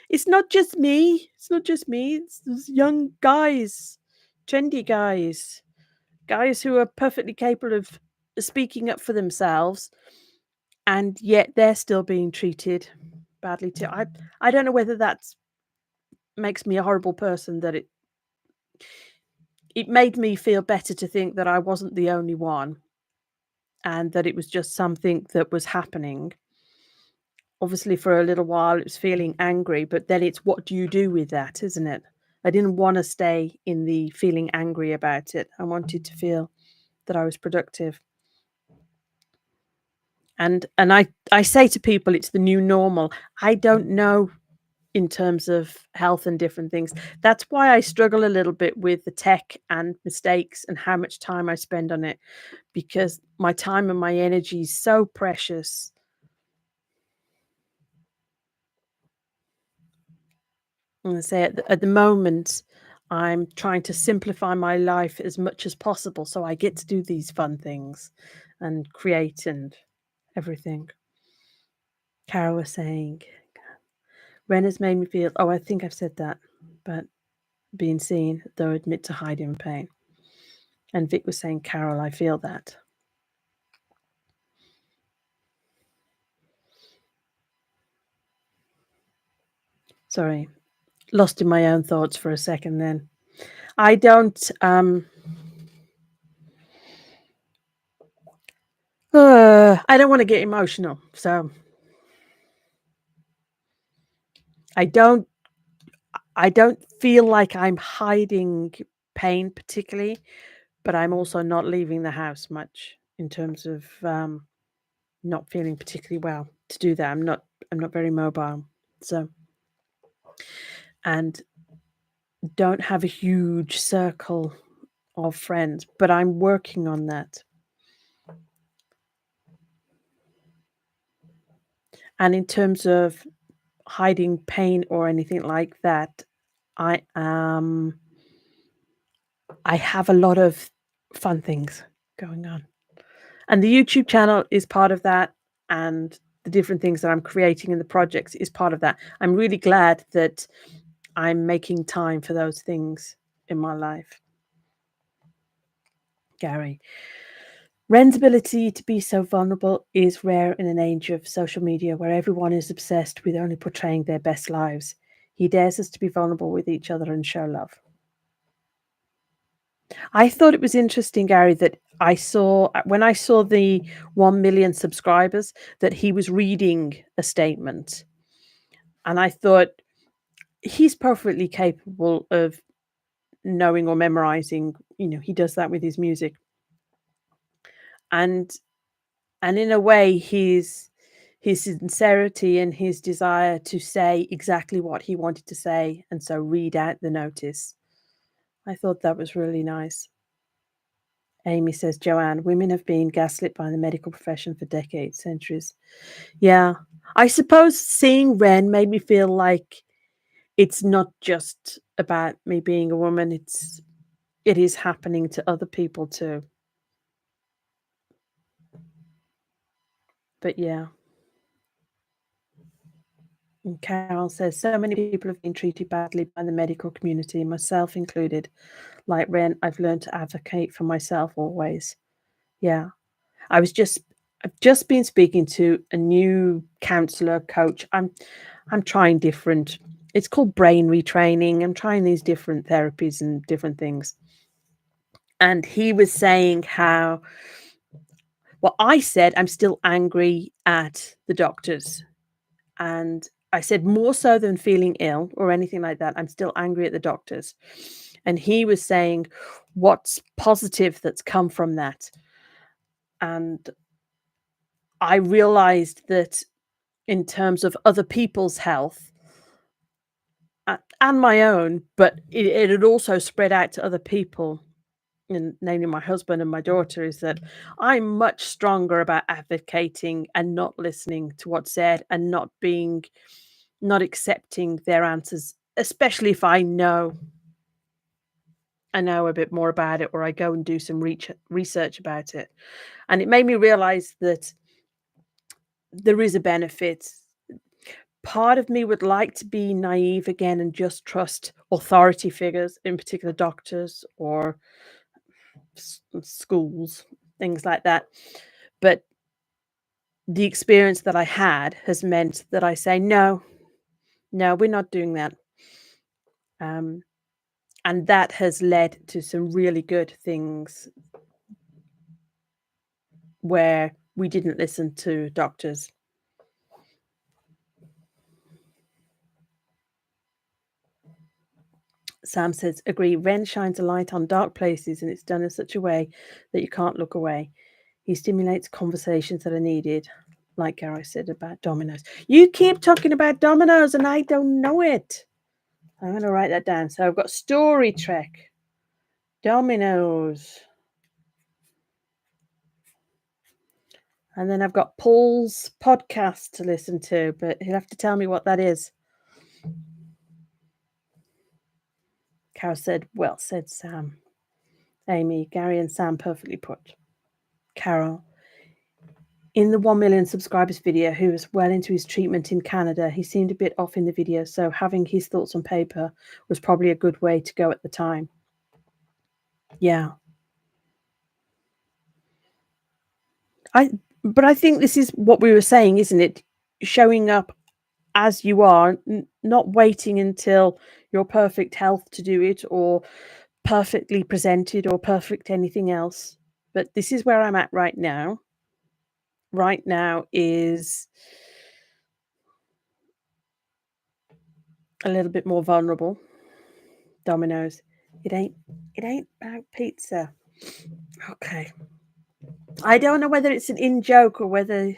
it's not just me. It's not just me. It's those young guys, trendy guys who are perfectly capable of speaking up for themselves, and yet they're still being treated badly too. I don't know whether that's makes me a horrible person, that it made me feel better to think that I wasn't the only one and that it was just something that was happening. Obviously, for a little while, it was feeling angry, but then it's what do you do with that, isn't it? I didn't want to stay in the feeling angry about it. I wanted to feel that I was productive. And I say to people, it's the new normal. I don't know in terms of health and different things. That's why I struggle a little bit with the tech and mistakes and how much time I spend on it, because my time and my energy is so precious. And I say at the moment, I'm trying to simplify my life as much as possible so I get to do these fun things and create and everything. Carol was saying, Ren has made me feel, I think I've said that, but being seen, though admit to hiding pain. And Vic was saying, Carol, I feel that. Sorry, lost in my own thoughts for a second then. I don't want to get emotional, so I don't feel like I'm hiding pain particularly, but I'm also not leaving the house much in terms of not feeling particularly well to do that. I'm not very mobile, so, and don't have a huge circle of friends, but I'm working on that. And in terms of hiding pain or anything like that. I have a lot of fun things going on. And the YouTube channel is part of that, and the different things that I'm creating in the projects is part of that. I'm really glad that I'm making time for those things in my life. Gary. Ren's ability to be so vulnerable is rare in an age of social media where everyone is obsessed with only portraying their best lives. He dares us to be vulnerable with each other and show love. I thought it was interesting, Gary, that I saw when I saw the 1 million subscribers that he was reading a statement. And I thought he's perfectly capable of knowing or memorizing. He does that with his music. And in a way, his sincerity and his desire to say exactly what he wanted to say, and so read out the notice. I thought that was really nice. Amy says, Joanne, women have been gaslit by the medical profession for decades, centuries. Yeah. I suppose seeing Ren made me feel like it's not just about me being a woman. It is happening to other people too. But yeah. And Carol says, so many people have been treated badly by the medical community, myself included. Like Ren, I've learned to advocate for myself always. Yeah. I've just been speaking to a new counselor coach. I'm trying different. It's called brain retraining. I'm trying these different therapies and different things. And he was saying how, well, I said I'm still angry at the doctors. And I said, more so than feeling ill or anything like that, I'm still angry at the doctors. And he was saying, what's positive that's come from that? And I realized that in terms of other people's health and my own, but it had also spread out to other people, and namely my husband and my daughter, is that I'm much stronger about advocating and not listening to what's said and not accepting their answers, especially if I know a bit more about it, or I go and do some research about it. And it made me realize that there is a benefit. Part of me would like to be naive again and just trust authority figures, in particular doctors or schools, things like that. But the experience that I had has meant that I say, no, we're not doing that. And that has led to some really good things where we didn't listen to doctors. Sam says, agree. Ren shines a light on dark places, and it's done in such a way that you can't look away. He stimulates conversations that are needed, like Gary said about dominoes. You keep talking about dominoes, and I don't know it. I'm going to write that down. So I've got Story Trek, dominoes. And then I've got Paul's podcast to listen to, but he'll have to tell me what that is. Carol said, well said, Sam. Amy, Gary and Sam perfectly put. Carol, in the 1 million subscribers video, who was well into his treatment in Canada, he seemed a bit off in the video, so having his thoughts on paper was probably a good way to go at the time. Yeah. But I think this is what we were saying, isn't it? Showing up as you are, not waiting until you're perfect health to do it, or perfectly presented, or perfect anything else. But this is where I'm at right now. Right now is a little bit more vulnerable. Dominoes. It ain't about pizza. Okay. I don't know whether it's an in joke or whether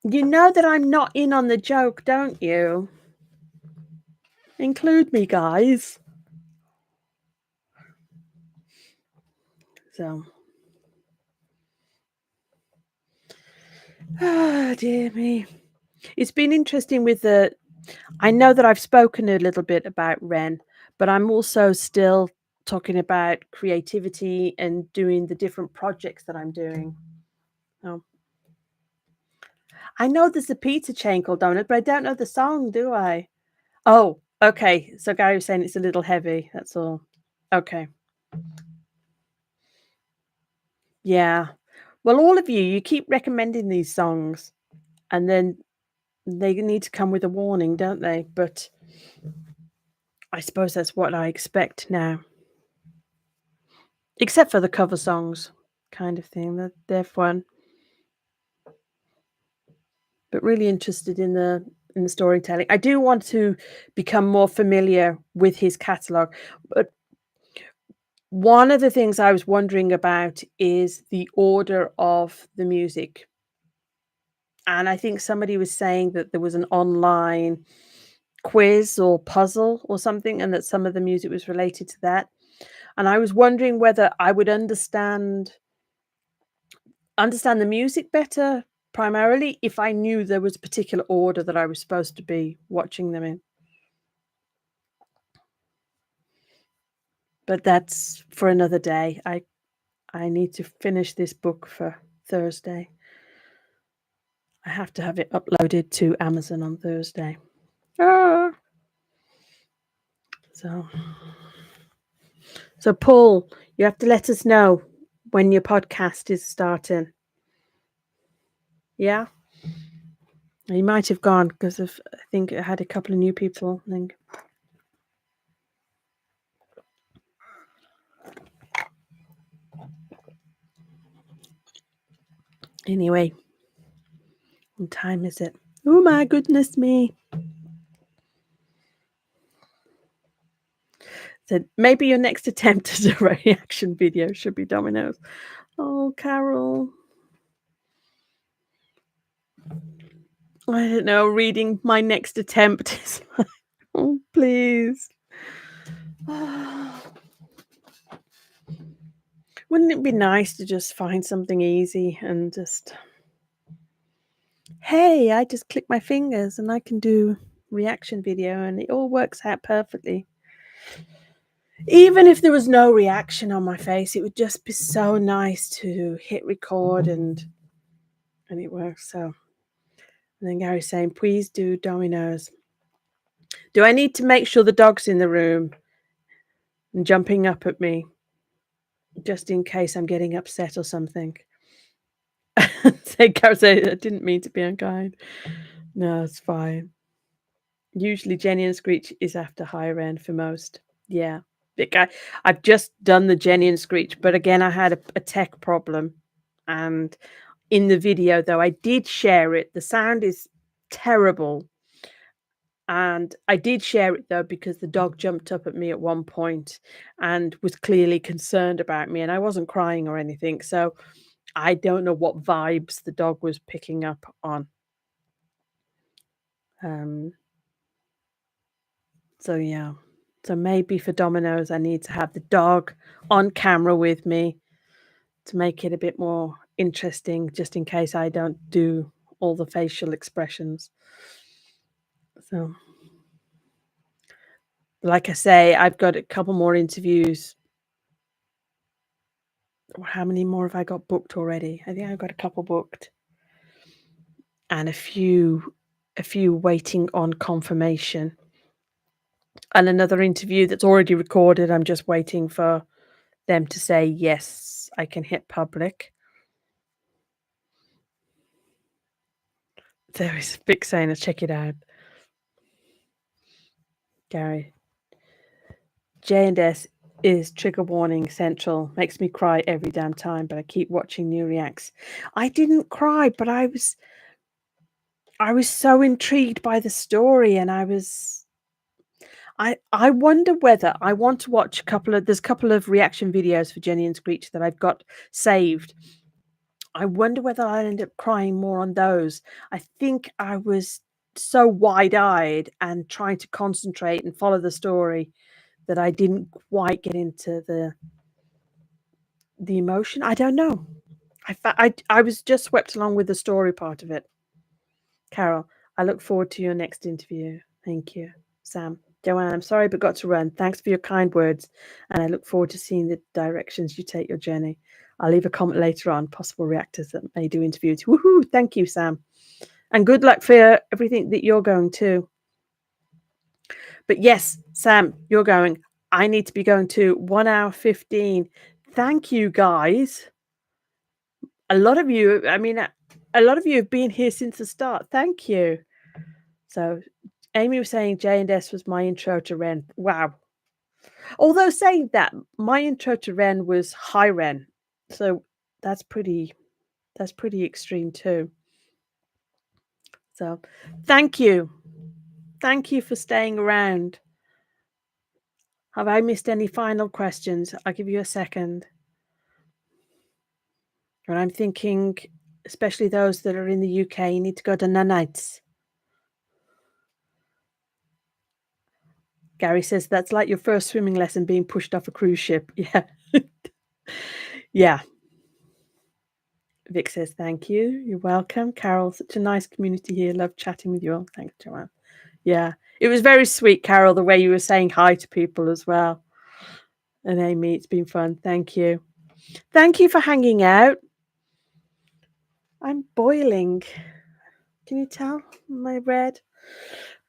you know that I'm not in on the joke, don't you? Include me, guys. So Oh, dear me. It's been interesting with the. I know that I've spoken a little bit about Ren, but I'm also still talking about creativity and doing the different projects that I'm doing. Oh. I know there's a pizza chain called Donut, but I don't know the song, do I? Oh, okay. So Gary was saying it's a little heavy. That's all. Okay. Yeah. Well, all of you keep recommending these songs, and then they need to come with a warning, don't they? But I suppose that's what I expect now. Except for the cover songs kind of thing. They're fun. But really interested in the storytelling. I do want to become more familiar with his catalogue. But one of the things I was wondering about is the order of the music. And I think somebody was saying that there was an online quiz or puzzle or something, and that some of the music was related to that. And I was wondering whether I would understand the music better primarily if I knew there was a particular order that I was supposed to be watching them in. But that's for another day. I need to finish this book for Thursday. I have to have it uploaded to Amazon on Thursday. Ah. So Paul, you have to let us know when your podcast is starting. Yeah? You might have gone because I think it had a couple of new people. I think. Anyway, what time is it? Oh my goodness me. So maybe your next attempt at a reaction video should be Domino's. Oh, Carol. I don't know. Reading my next attempt is like, oh, please. Wouldn't it be nice to just find something easy and just, hey, I just click my fingers and I can do reaction video and it all works out perfectly. Even if there was no reaction on my face, it would just be so nice to hit record and it works. So, and then Gary's saying, please do Domino's. Do I need to make sure the dog's in the room and jumping up at me just in case I'm getting upset or something? Gary said, I didn't mean to be unkind. No, it's fine. Usually Jenny and Screech is after higher end for most. Yeah. I've just done the Jenny and Screech, but again, I had a tech problem. And in the video, though, I did share it. The sound is terrible. And I did share it, though, because the dog jumped up at me at one point and was clearly concerned about me. And I wasn't crying or anything. So I don't know what vibes the dog was picking up on. So yeah. So maybe for Domino's, I need to have the dog on camera with me to make it a bit more interesting, just in case I don't do all the facial expressions. So, like I say, I've got a couple more interviews. How many more have I got booked already? I think I've got a couple booked, and a few waiting on confirmation. And another interview that's already recorded. I'm just waiting for them to say yes, I can hit public. There is Vic saying, check it out. Gary. J&S is trigger warning central. Makes me cry every damn time, but I keep watching new reacts. I didn't cry, but I was so intrigued by the story, and I wonder whether I want to watch there's a couple of reaction videos for Jenny and Screech that I've got saved. I wonder whether I'll end up crying more on those. I think I was so wide-eyed and trying to concentrate and follow the story that I didn't quite get into the emotion. I don't know. I was just swept along with the story part of it. Carol, I look forward to your next interview. Thank you. Sam, Joanne, I'm sorry but got to run. Thanks for your kind words, and I look forward to seeing the directions you take your journey. I'll leave a comment later on possible reactors that may do interviews. Woohoo! Thank you, Sam. And good luck for everything that you're going to. But yes, Sam, you're going. I need to be going to 1 hour 15. Thank you, guys. A lot of you have been here since the start. Thank you. So Amy was saying J&S was my intro to Ren. Wow. Although saying that, my intro to Ren was high Ren. So that's pretty extreme too. So thank you. Thank you for staying around. Have I missed any final questions? I'll give you a second. And I'm thinking, especially those that are in the UK, you need to go to Nanites. Gary says that's like your first swimming lesson being pushed off a cruise ship. Yeah. Yeah. Vic says, thank you. You're welcome. Carol, such a nice community here. Love chatting with you all. Thanks, Joanne. Yeah. It was very sweet, Carol, the way you were saying hi to people as well. And Amy, it's been fun. Thank you. Thank you for hanging out. I'm boiling. Can you tell my red?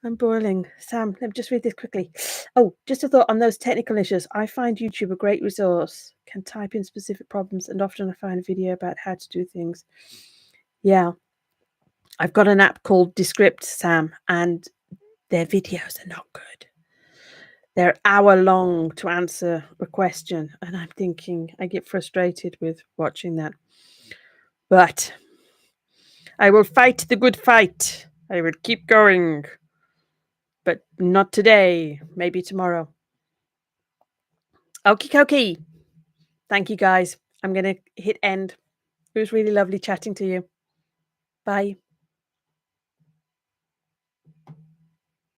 I'm boiling. Sam, let me just read this quickly. Oh, just a thought on those technical issues. I find YouTube a great resource. Can type in specific problems, and often I find a video about how to do things. Yeah. I've got an app called Descript, Sam, and their videos are not good. They're hour long to answer a question, and I'm thinking I get frustrated with watching that. But I will fight the good fight. I will keep going. But not today. Maybe tomorrow. Okie dokie. Thank you, guys. I'm going to hit end. It was really lovely chatting to you. Bye.